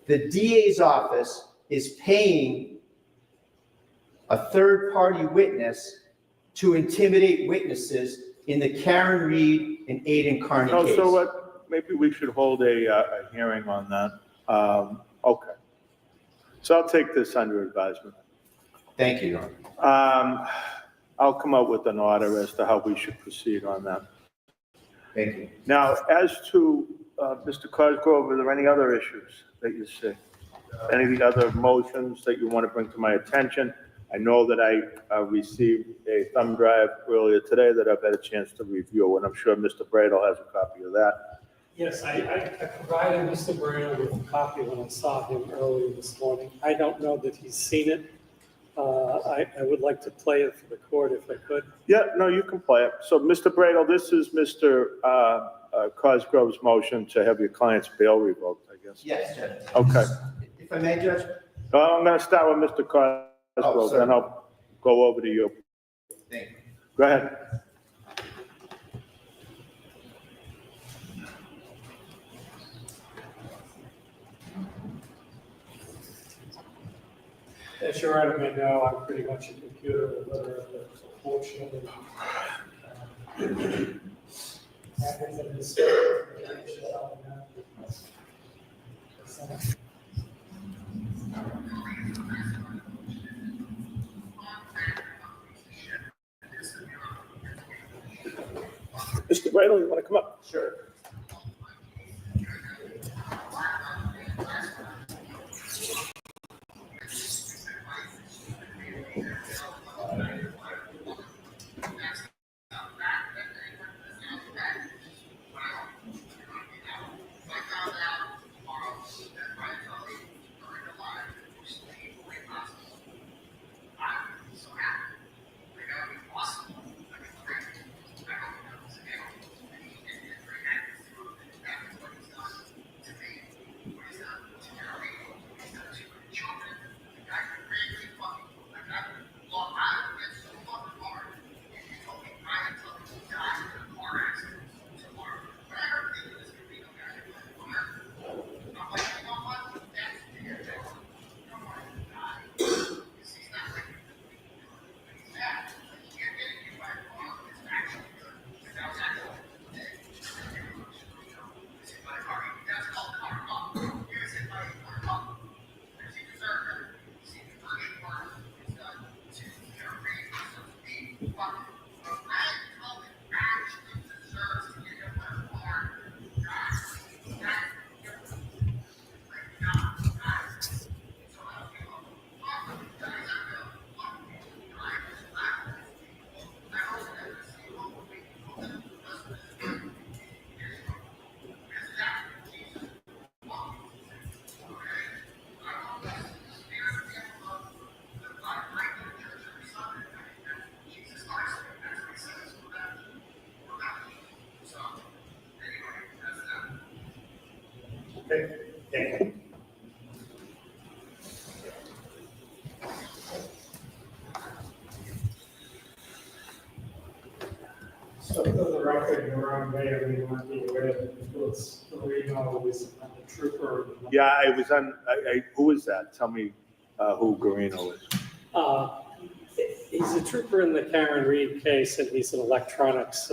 S10: the DA's office is paying a third-party witness to intimidate witnesses in the Karen Reed and Aidan Carney case.
S11: So what? Maybe we should hold a hearing on that. Okay. So I'll take this under advisement.
S10: Thank you, Your Honor.
S11: I'll come up with an order as to how we should proceed on that.
S10: Thank you.
S11: Now, as to Mr. Cosgrove, are there any other issues that you see? Any other motions that you want to bring to my attention? I know that I received a thumb drive earlier today that I've had a chance to review, and I'm sure Mr. Bradel has a copy of that.
S13: Yes, I provided Mr. Brown with a copy when I saw him earlier this morning. I don't know that he's seen it. I would like to play it for the court if I could.
S11: Yeah, no, you can play it. So, Mr. Bradel, this is Mr. Cosgrove's motion to have your client's bail revoked, I guess.
S10: Yes, Judge.
S11: Okay.
S10: If I may, Judge?
S11: I'm going to start with Mr. Cosgrove, then I'll go over to you.
S10: Thank you.
S11: Go ahead.
S13: As your Honor may know, I'm pretty much a computer illiterate, but unfortunately, happens in this
S11: Mr. Bradel, you want to come up?
S10: Sure.
S13: For the record, your own way, I mean, might be aware that Nicholas Garino was a trooper.
S11: Yeah, I was on, who is that? Tell me who Garino is.
S13: He's a trooper in the Karen Reed case, and he's an electronics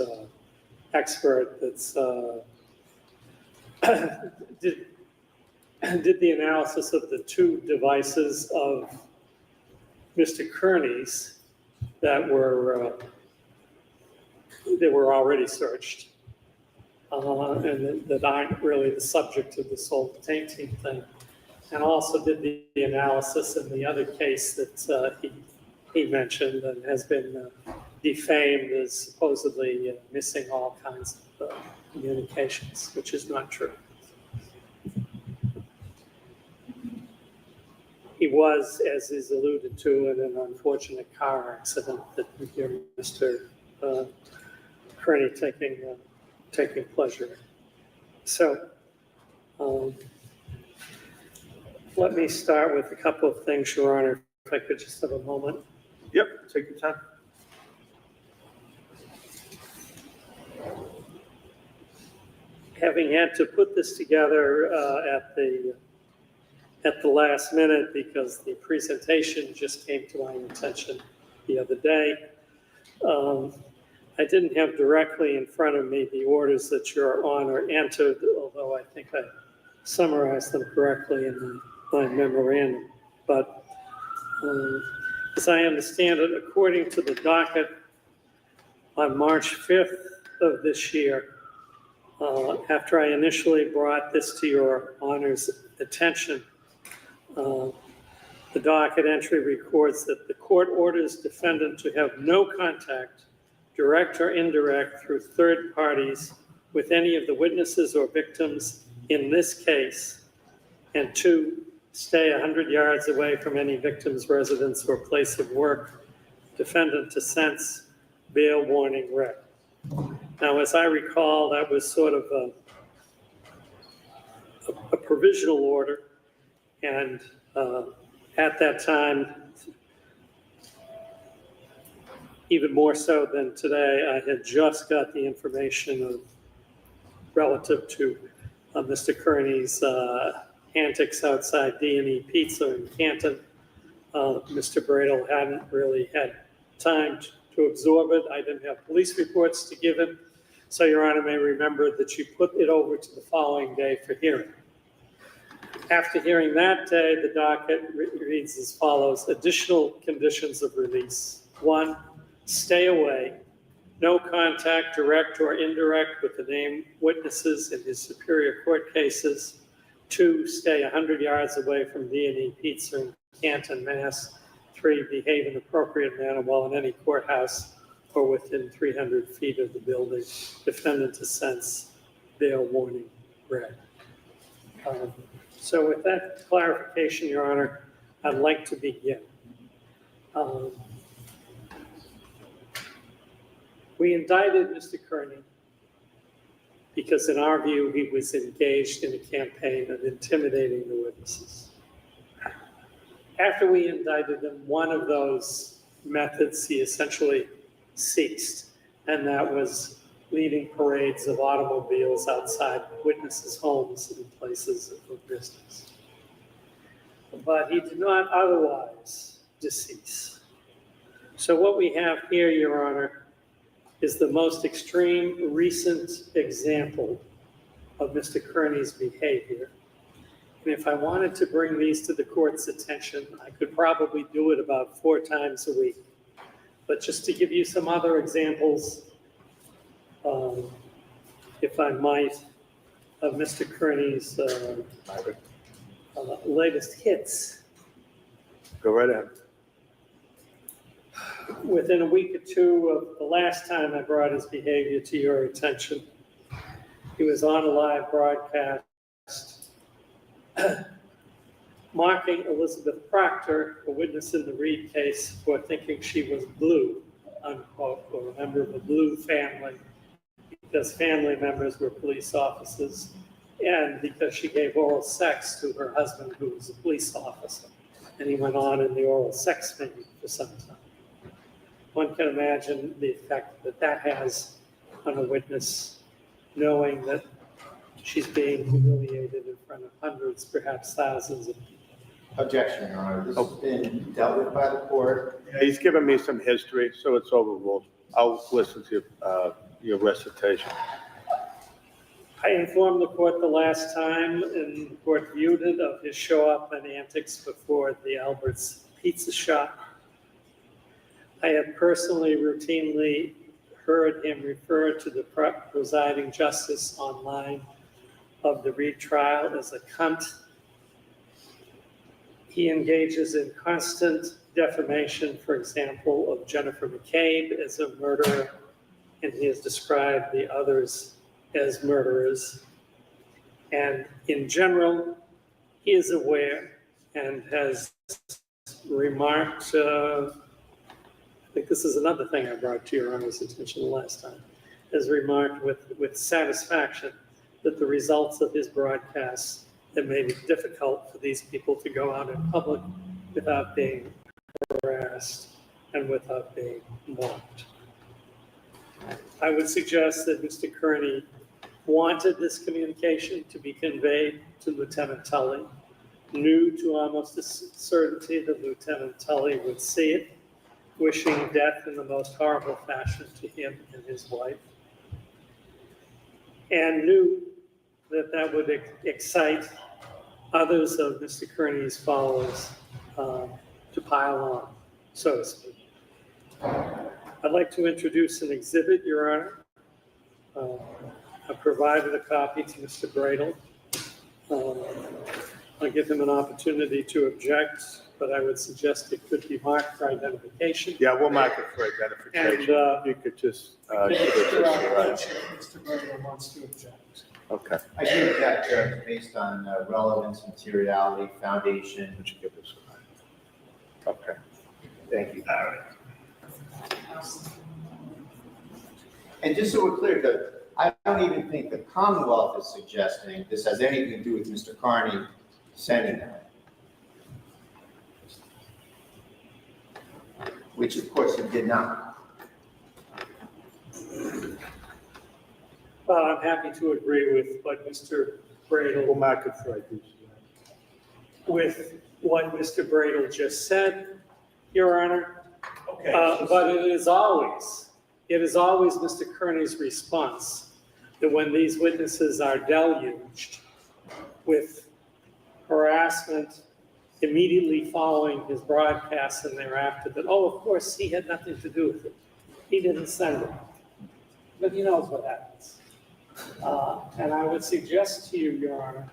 S13: expert that's did the analysis of the two devices of Mr. Kearney's that were already searched, and that aren't really the subject of this whole tainting thing, and also did the analysis in the other case that he mentioned and has been defamed as supposedly missing all kinds of communications, which is not true. He was, as is alluded to, in an unfortunate car accident that we hear Mr. Kearney taking pleasure in. So let me start with a couple of things, Your Honor, if I could just have a moment.
S11: Yep, take your time.
S13: Having had to put this together at the last minute because the presentation just came to my attention the other day, I didn't have directly in front of me the orders that Your Honor entered, although I think I summarized them correctly in my memorandum. But as I understand it, according to the docket, on March 5th of this year, after I initially brought this to Your Honor's attention, the docket entry records that the court orders defendant to have no contact, direct or indirect, through third parties with any of the witnesses or victims in this case, and 2, stay 100 yards away from any victim's residence or place of work. Defendant to sense bail warning read. Now, as I recall, that was sort of a provisional order, and at that time, even more so than today, I had just got the information relative to Mr. Kearney's antics outside D&E Pizza in Canton. Mr. Bradle hadn't really had time to absorb it. I didn't have police reports to give him. So Your Honor may remember that you put it over to the following day for hearing. After hearing that day, the docket reads as follows: additional conditions of release. 1, stay away. No contact, direct or indirect, with the named witnesses in his Superior Court cases. 2, stay 100 yards away from D&E Pizza in Canton, Mass. 3, behave in an appropriate manner while in any courthouse or within 300 feet of the building. Defendant to sense bail warning read. So with that clarification, Your Honor, I'd like to begin. We indicted Mr. Kearney because in our view, he was engaged in a campaign of intimidating the witnesses. After we indicted him, one of those methods he essentially ceased, and that was leading parades of automobiles outside witnesses' homes and places of business. But he did not otherwise decease. So what we have here, Your Honor, is the most extreme recent example of Mr. Kearney's behavior. And if I wanted to bring these to the court's attention, I could probably do it about 4 times a week. But just to give you some other examples, if I might, of Mr. Kearney's latest hits.
S11: Go right ahead.
S13: Within a week or 2 of the last time I brought his behavior to your attention, he was on a live broadcast mocking Elizabeth Proctor, a witness in the Reed case, for thinking she was blue, unquote, or a member of a blue family, because family members were police officers, and because she gave oral sex to her husband, who was a police officer. And he went on in the oral sex thing for some time. One can imagine the effect that that has on a witness, knowing that she's being humiliated in front of hundreds, perhaps thousands of people.
S10: Objection, Your Honor. This has been dealt with by the court.
S11: Yeah, he's given me some history, so it's overruled. I'll listen to your recitation.
S13: I informed the court the last time, and the court viewed it, of his show-up and antics before the Albert's Pizza Shop. I have personally routinely heard him refer to the presiding justice online of the Reed trial as a cunt. He engages in constant defamation, for example, of Jennifer McCabe as a murderer, and he has described the others as murderers. And in general, he is aware and has remarked, I think this is another thing I brought to Your Honor's attention the last time, has remarked with satisfaction that the results of his broadcasts have made it difficult for these people to go out in public without being harassed and without being mocked. I would suggest that Mr. Kearney wanted this communication to be conveyed to Lieutenant Tully, knew to almost a certainty that Lieutenant Tully would see it, wishing death in the most horrible fashion to him and his wife, and knew that that would excite others of Mr. Kearney's followers to pile on, so to speak. I'd like to introduce an exhibit, Your Honor. I provided a copy to Mr. Bradel. I'll give him an opportunity to object, but I would suggest it could be marked for identification.
S11: Yeah, we'll mark it for identification.
S13: And,
S11: you could just give it to us.
S13: Mr. Bradel wants to object.
S11: Okay.
S10: I do object, Judge, based on relevance, materiality, foundation.
S11: Would you give this? Okay.
S10: Thank you. All right. And just so we're clear, I don't even think the Commonwealth is suggesting this has anything to do with Mr. Kearney sending that. Which, of course, it did not.
S13: Well, I'm happy to agree with what Mr. Bradel.
S11: We'll mark it for identification.
S13: With what Mr. Bradel just said, Your Honor.
S11: Okay.
S13: But it is always Mr. Kearney's response that when these witnesses are deluged with harassment immediately following his broadcast and thereafter, that, oh, of course, he had nothing to do with it. He didn't send it. But he knows what happens. And I would suggest to you, Your Honor,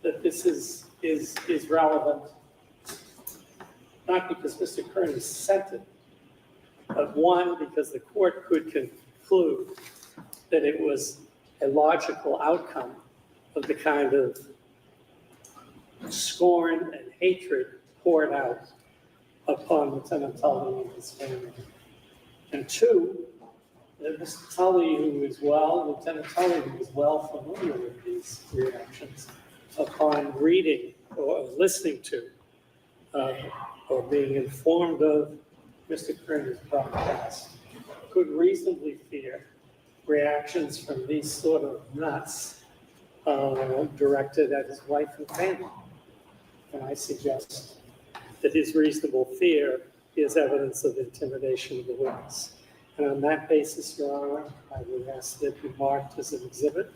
S13: that this is relevant, not because Mr. Kearney sent it, but one, because the court could conclude that it was a logical outcome of the kind of scorn and hatred poured out upon Lieutenant Tully and his family. And two, that Mr. Tully, Lieutenant Tully, who is well familiar with these reactions, upon reading or listening to or being informed of Mr. Kearney's broadcast, could reasonably fear reactions from these sort of nuts directed at his wife and family. And I suggest that his reasonable fear is evidence of intimidation of the witness. And on that basis, Your Honor, I would ask that it be marked as an exhibit.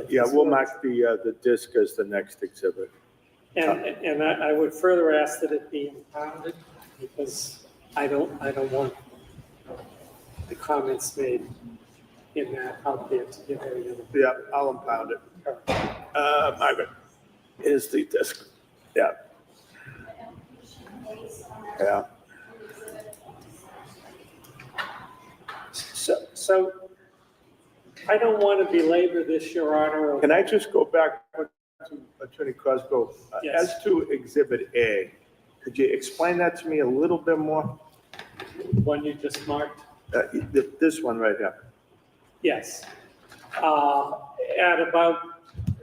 S11: Yeah, we'll mark the disc as the next exhibit.
S13: And I would further ask that it be impounded, because I don't want the comments made in that out there to give everyone.
S11: Yeah, I'll impound it. Margaret, is the disc. Yeah. Yeah.
S13: So I don't want to belabor this, Your Honor.
S11: Can I just go back to Attorney Cosgrove?
S13: Yes.
S11: As to Exhibit A, could you explain that to me a little bit more?
S13: One you just marked?
S11: This one right here.
S13: Yes. At about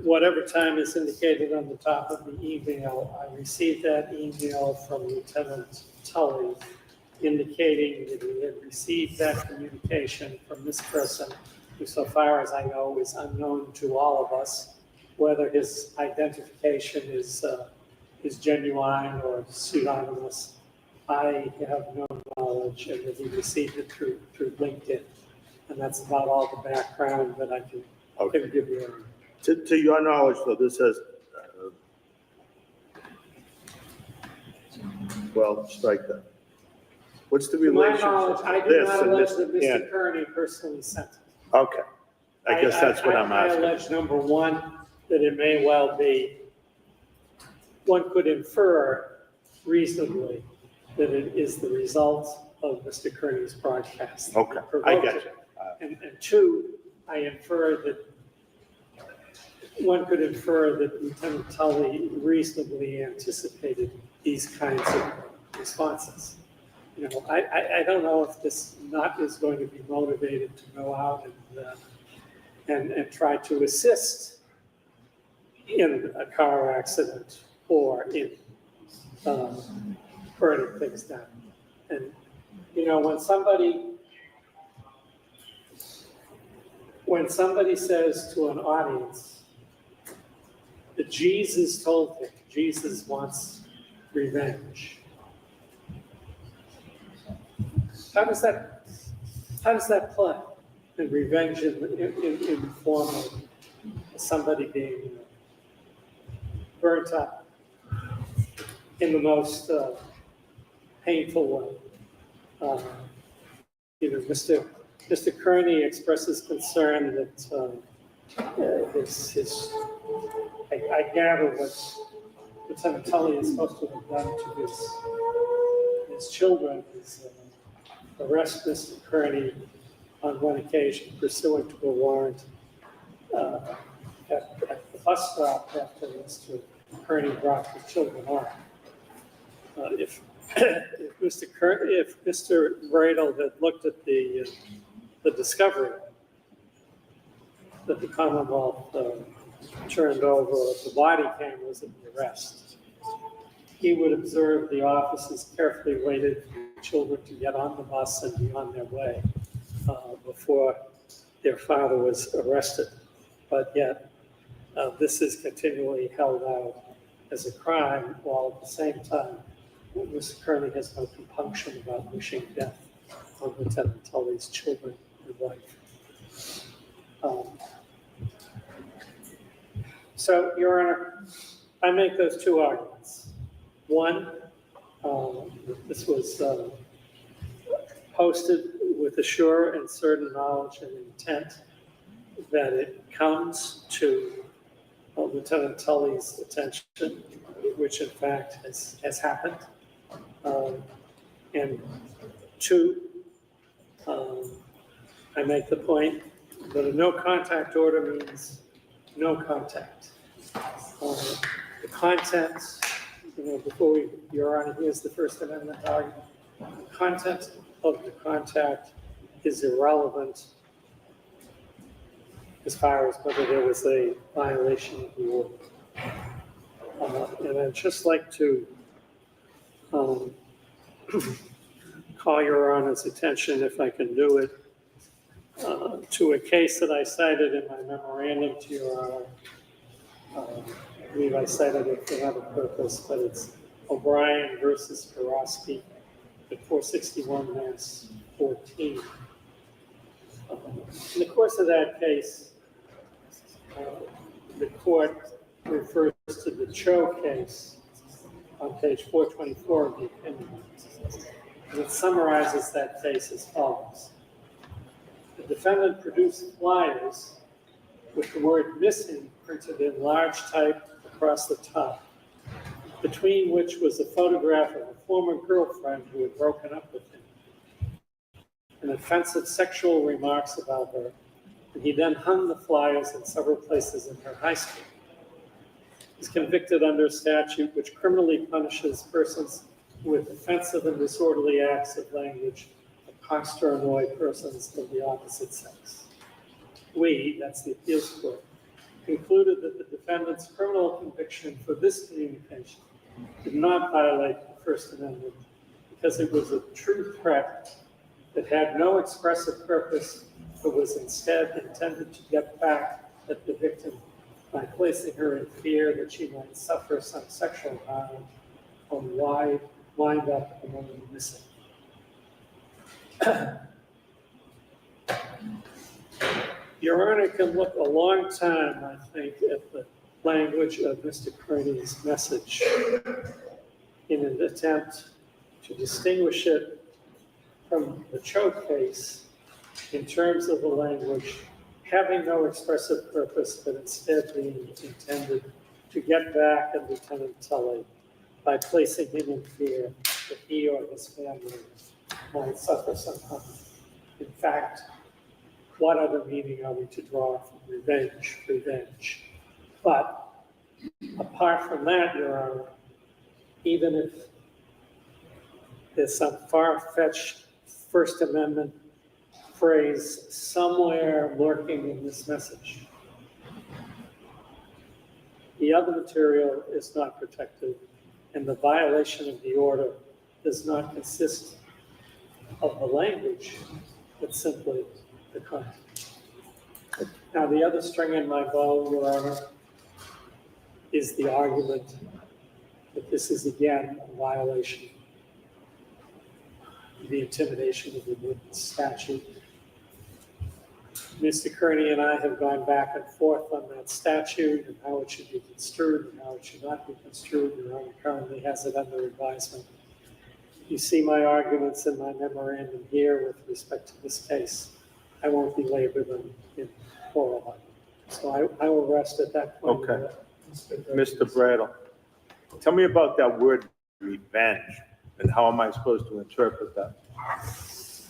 S13: whatever time is indicated on the top of the email, I received that email from Lieutenant Tully indicating that he had received that communication from this person, who, so far as I know, is unknown to all of us, whether his identification is genuine or pseudonymous. I have no knowledge, and that he received it through LinkedIn. And that's about all the background that I can give you.
S11: To your knowledge, though, this says, well, strike that. What's the
S13: To my
S11: relationship?
S13: knowledge, I do not allege that Mr. Kearney personally sent it.
S11: Okay, I guess that's what I'm asking.
S13: I allege, number one, that it may well be, one could infer reasonably that it is the result of Mr. Kearney's broadcast.
S11: Okay, I get you.
S13: And two, I infer that, one could infer that Lieutenant Tully reasonably anticipated these kinds of responses. You know, I don't know if this nut is going to be motivated to go out and try to assist in a car accident or in burning things down. And, you know, when somebody says to an audience that Jesus told him, Jesus wants revenge, how does that play? And revenge in the form of somebody being burnt up in the most painful way. You know, Mr. Kearney expresses concern that I gather what Lieutenant Tully is supposed to have done to his children is arrest Mr. Kearney on one occasion pursuant to a warrant at the bus stop after Mr. Kearney brought his children home. If Mr. Bradle had looked at the discovery that the Commonwealth turned over the body cameras of the arrest, he would observe the officers carefully waited for the children to get on the bus and be on their way before their father was arrested. But yet, this is continually held out as a crime, while at the same time, Mr. Kearney has no compunction about wishing death on Lieutenant Tully's children and wife. So, Your Honor, I make those two arguments. One, this was posted with a sure and certain knowledge and intent that it comes to Lieutenant Tully's attention, which in fact has happened. And two, I make the point that a no contact order means no contact. The content, you know, before Your Honor, here's the First Amendment argument. The content of the contact is irrelevant as far as whether there was a violation of the order. And I'd just like to call Your Honor's attention, if I can do it, to a case that I cited in my memorandum to Your Honor. I believe I cited it for another purpose, but it's O'Brien versus Karofsky at 461 Mass 14. In the course of that case, the court refers to the Cho case on page 424 of the opinion. And it summarizes that case as follows. The defendant produced flyers with the word missing printed in large type across the top, between which was a photograph of a former girlfriend who had broken up with him, and offensive sexual remarks about her, and he then hung the flyers in several places in her high school. He's convicted under a statute which criminally punishes persons with offensive and disorderly acts of language accost or annoy persons of the opposite sex. We, that's the appeals court, concluded that the defendant's criminal conviction for this communication did not violate the First Amendment because it was a true threat that had no expressive purpose, but was instead intended to get back at the victim by placing her in fear that she might suffer some sexual harm or wind up among the missing. Your Honor can look a long time, I think, at the language of Mr. Kearney's message in an attempt to distinguish it from the Choate case in terms of the language having no expressive purpose, but instead being intended to get back at Lieutenant Tully by placing him in fear that he or his family might suffer some harm. In fact, what other meaning are we to draw from revenge? Revenge. But apart from that, Your Honor, even if there's some far-fetched First Amendment phrase somewhere lurking in this message, the other material is not protected, and the violation of the order does not consist of the language, but simply the content. Now, the other string in my bow, Your Honor, is the argument that this is again a violation of the intimidation of the witness statute. Mr. Kearney and I have gone back and forth on that statute and how it should be construed and how it should not be construed. Your Honor currently has it under advisement. You see my arguments in my memorandum here with respect to this case. I won't belabor them in oral argument. So I will rest at that point.
S11: Okay. Mr. Bradle, tell me about that word revenge and how am I supposed to interpret that?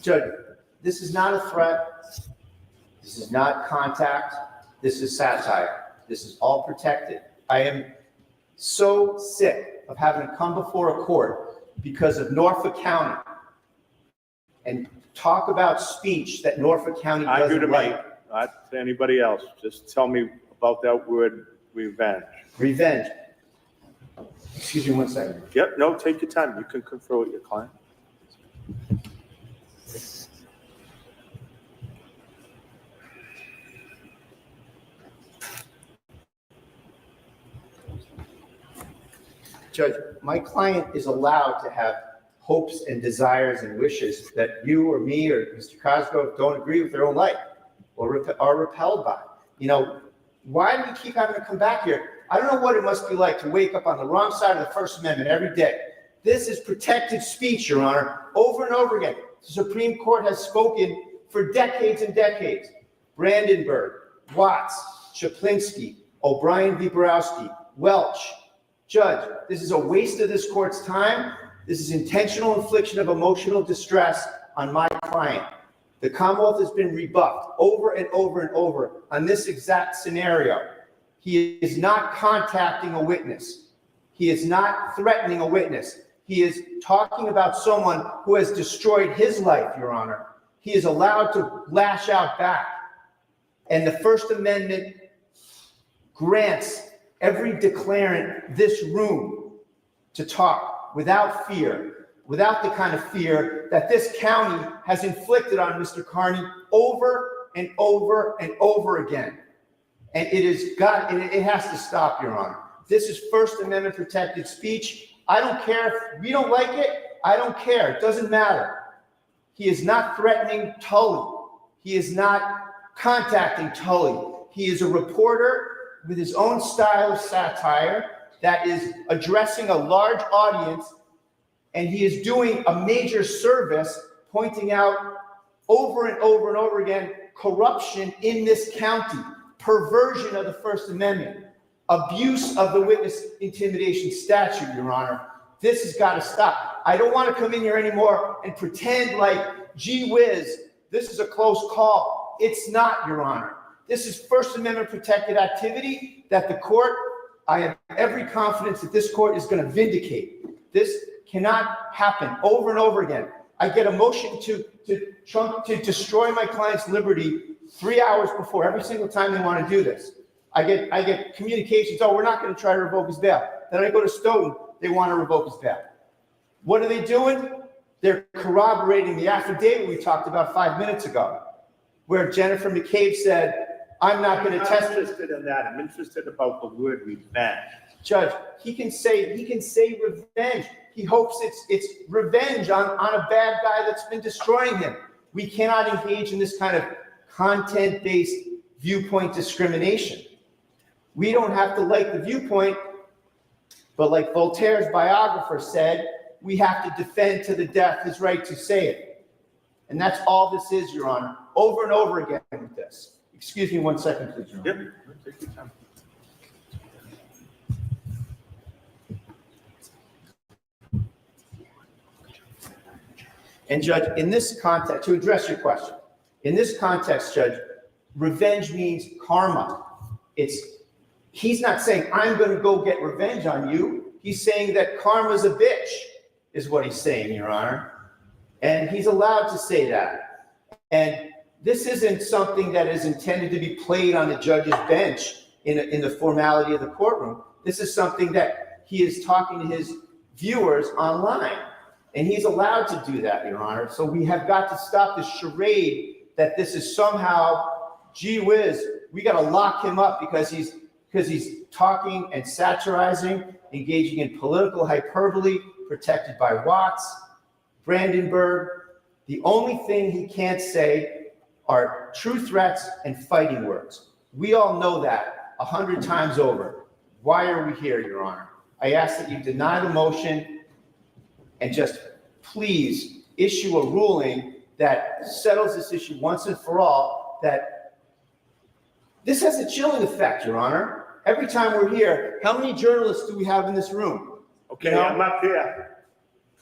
S10: Judge, this is not a threat. This is not contact. This is satire. This is all protected. I am so sick of having to come before a court because of Norfolk County and talk about speech that Norfolk County
S11: I do to
S10: doesn't
S11: me,
S10: like.
S11: not to anybody else. Just tell me about that word revenge.
S10: Revenge. Excuse me one second.
S11: Yep, no, take your time. You can confer with your client.
S10: Judge, my client is allowed to have hopes and desires and wishes that you or me or Mr. Cosgrove don't agree with their own life or are repelled by. You know, why do we keep having to come back here? I don't know what it must be like to wake up on the wrong side of the First Amendment every day. This is protected speech, Your Honor, over and over again. The Supreme Court has spoken for decades and decades. Brandenburg, Watts, Chaplinsky, O'Brien v. Borowski, Welch. Judge, this is a waste of this court's time. This is intentional infliction of emotional distress on my client. The Commonwealth has been rebuffed over and over and over on this exact scenario. He is not contacting a witness. He is not threatening a witness. He is talking about someone who has destroyed his life, Your Honor. He is allowed to lash out back. And the First Amendment grants every declarant this room to talk without fear, without the kind of fear that this county has inflicted on Mr. Kearney over and over and over again. And it has to stop, Your Honor. This is First Amendment protected speech. I don't care if we don't like it. I don't care. It doesn't matter. He is not threatening Tully. He is not contacting Tully. He is a reporter with his own style of satire that is addressing a large audience, and he is doing a major service pointing out over and over and over again corruption in this county, perversion of the First Amendment, abuse of the witness intimidation statute, Your Honor. This has got to stop. I don't want to come in here anymore and pretend like, gee whiz, this is a close call. It's not, Your Honor. This is First Amendment protected activity that the court, I have every confidence that this court is going to vindicate. This cannot happen over and over again. I get a motion to destroy my client's liberty 3 hours before every single time they want to do this. I get communications, oh, we're not going to try to revoke his bail. Then I go to Stoughton, they want to revoke his bail. What are they doing? They're corroborating the affidavit we talked about 5 minutes ago, where Jennifer McCabe said, I'm not going to
S11: I'm
S10: test.
S11: interested in that. I'm interested about the word revenge.
S10: Judge, he can say revenge. He hopes it's revenge on a bad guy that's been destroying him. We cannot engage in this kind of content-based viewpoint discrimination. We don't have to like the viewpoint, but like Voltaire's biographer said, we have to defend to the death his right to say it. And that's all this is, Your Honor, over and over again with this. Excuse me 1 second, please, Your Honor.
S11: Yep, take your time.
S10: And Judge, in this context, to address your question, in this context, Judge, revenge means karma. He's not saying, I'm going to go get revenge on you. He's saying that karma's a bitch, is what he's saying, Your Honor. And he's allowed to say that. And this isn't something that is intended to be played on the judge's bench in the formality of the courtroom. This is something that he is talking to his viewers online. And he's allowed to do that, Your Honor. So we have got to stop this charade that this is somehow, gee whiz, we got to lock him up because he's talking and satirizing, engaging in political hyperbole, protected by Watts, Brandenburg. The only thing he can't say are true threats and fighting words. We all know that 100 times over. Why are we here, Your Honor? I ask that you deny the motion and just please issue a ruling that settles this issue once and for all, that this has a chilling effect, Your Honor. Every time we're here, how many journalists do we have in this room?
S11: Okay,
S10: You know?
S11: I'm up here.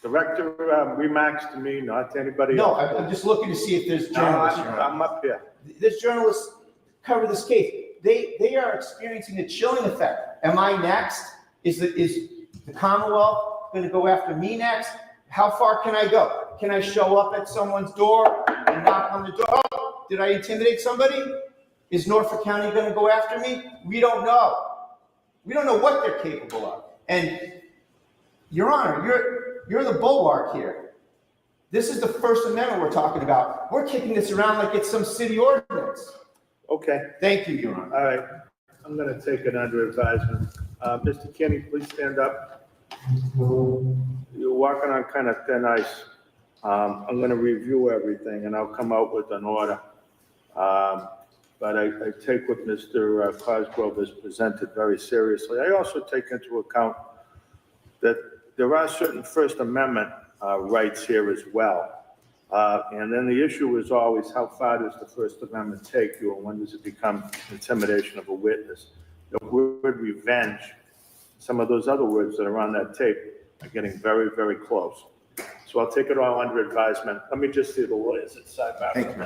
S11: Director remarks to me, not to anybody
S10: No,
S11: else.
S10: I'm just looking to see if there's
S11: No,
S10: journalists, Your Honor.
S11: I'm up here.
S10: There's journalists cover this case. They are experiencing a chilling effect. Am I next? Is the Commonwealth going to go after me next? How far can I go? Can I show up at someone's door and knock on the door? Oh, did I intimidate somebody? Is Norfolk County going to go after me? We don't know. We don't know what they're capable of. And Your Honor, you're the bulwark here. This is the First Amendment we're talking about. We're kicking this around like it's some city ordinance.
S11: Okay,
S10: Thank you, Your Honor.
S11: all right. I'm going to take it under advisement. Mr. Kenny, please stand up. You're walking on kind of thin ice. I'm going to review everything and I'll come out with an order. But I take what Mr. Cosgrove has presented very seriously. I also take into account that there are certain First Amendment rights here as well. And then the issue is always how far does the First Amendment take you and when does it become intimidation of a witness? The word revenge, some of those other words that are on that tape are getting very, very close. So I'll take it all under advisement. Let me just see the lawyers at sidebar.
S10: Thank you.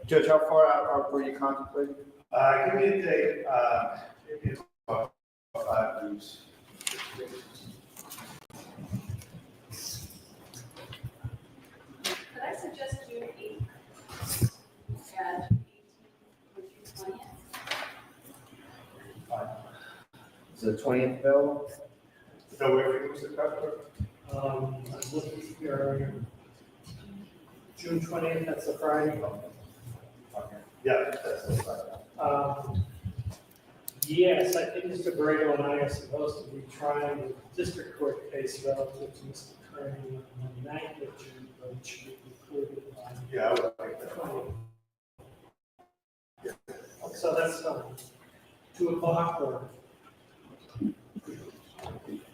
S10: Judge, how far out were you contemplating?
S9: Give me a date, it's about 5 weeks.
S8: Could I suggest June 8th? And June 20th?
S10: Is the 20th available?
S9: So where was the customer?
S13: I'm looking here, June 20th, that's a Friday.
S9: Yeah, that's fine.
S13: Yes, I think Mr. Brado and I are supposed to be trying a district court case relative to Mr. Kearney on the 9th of June, but it should be concluded by
S9: Yeah, I would like
S13: the
S9: that.
S13: 20th. So that's 2 o'clock or?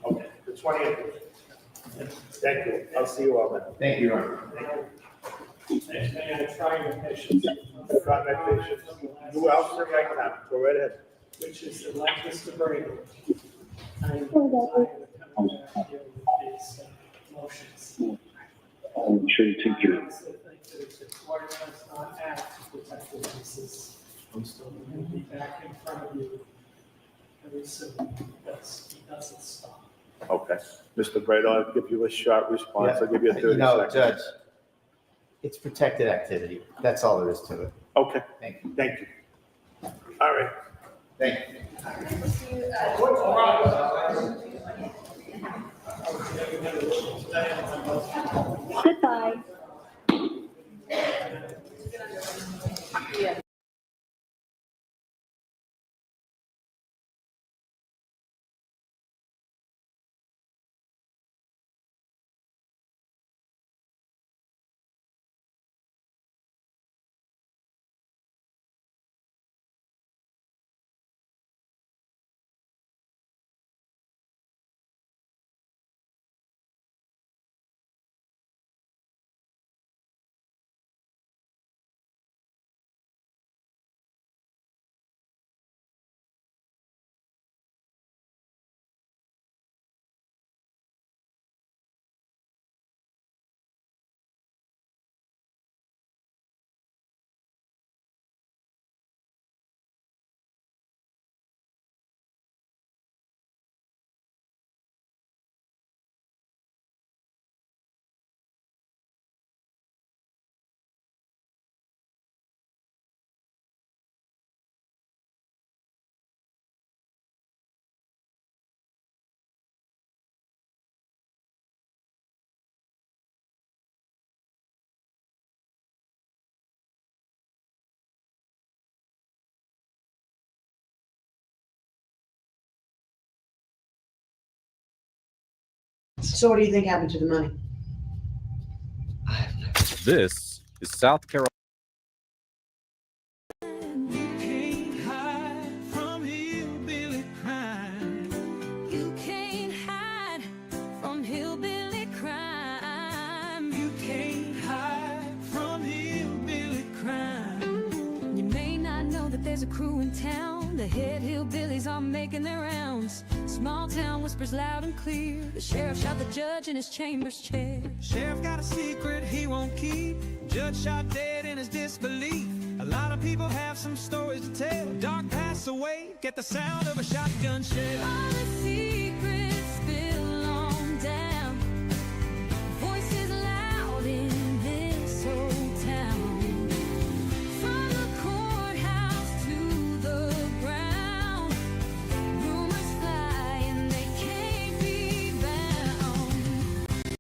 S11: Okay, the 20th. Thank you. I'll see you all then.
S10: Thank you, Your Honor.
S13: May I try your patience?
S11: Try my patience. You else right now. Go right ahead.
S13: Which is like Mr. Brado. I am coming back here with these motions.
S12: I'm sure you take your.
S13: I also think that if the court does not act to protect the witnesses, we'll be back in front of you very soon. It doesn't stop.
S11: Okay. Mr. Brado, I'll give you a short response. I'll give you a 30 seconds.
S10: Judge, it's protected activity. That's all there is to it.
S11: Okay,
S10: Thank you.
S11: thank you. All right.
S10: Thank you.
S12: Goodbye.
S14: So what do you think happened to the money?
S15: This is South Carolina.
S2: You can't hide from hillbilly crime.
S3: You can't hide from hillbilly crime.
S2: You can't hide from hillbilly crime.
S3: You may not know that there's a crew in town. The head hillbillies are making their rounds. Small town whispers loud and clear. The sheriff shot the judge in his chambers chair.
S2: Sheriff got a secret he won't keep. Judge shot dead in his disbelief. A lot of people have some stories to tell. Dark pass away, get the sound of a shotgun shell.
S3: All the secrets spill on down. Voices loud in this old town. From the courthouse to the ground. Rumors fly and they can't be bound.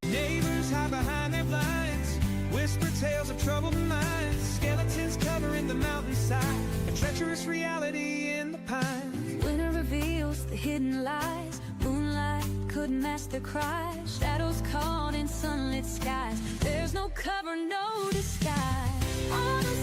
S2: Neighbors hide behind their blinds. Whisper tales of troubled minds. Skeletons covering the mountainside. A treacherous reality in the pines.
S3: Winter reveals the hidden lies. Moonlight couldn't mask the cries. Shadows caught in sunlit skies. There's no cover, no disguise. On the